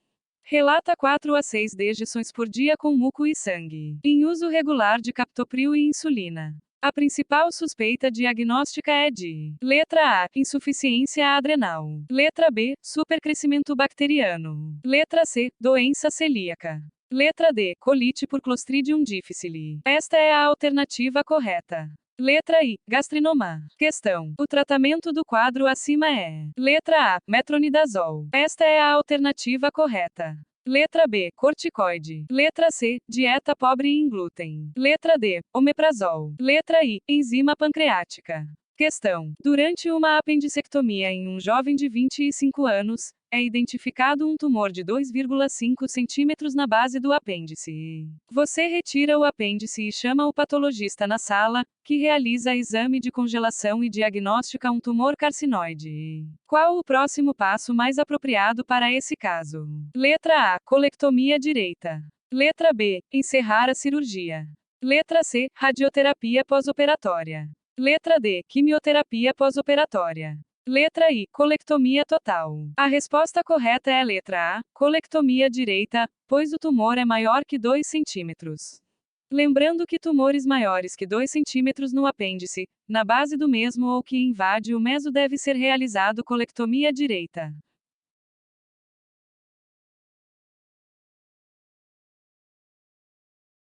Speaker 1: Relata 4 a 6 dejeções por dia com muco e sangue. Em uso regular de captopril e insulina. A principal suspeita diagnóstica é de: letra A. Insuficiência adrenal. Letra B. Supercrescimento bacteriano. Letra C. Doença celíaca. Letra D. Colite por Clostridium difficile. Esta é a alternativa correta. Letra I. Gastrinoma. Questão. O tratamento do quadro acima é: letra A. Metronidazol. Esta é a alternativa correta. Letra B. Corticoide. Letra C. Dieta pobre em glúten. Letra D. Omeprazol. Letra I. Enzima pancreática. Questão. Durante uma apendicectomia em um jovem de 25 anos, é identificado um tumor de 2,5 centímetros na base do apêndice. Você retira o apêndice e chama o patologista na sala, que realiza exame de congelação e diagnostica um tumor carcinoide. Qual o próximo passo mais apropriado para esse caso? Letra A. Colectomia direita. Letra B. Encerrar a cirurgia. Letra C. Radioterapia pós-operatória. Letra D. Quimioterapia pós-operatória. Letra I. Colectomia total. A resposta correta é a letra A. Colectomia direita, pois o tumor é maior que 2 centímetros. Lembrando que tumores maiores que 2 centímetros no apêndice, na base do mesmo ou que invade o meso deve ser realizado colectomia direita.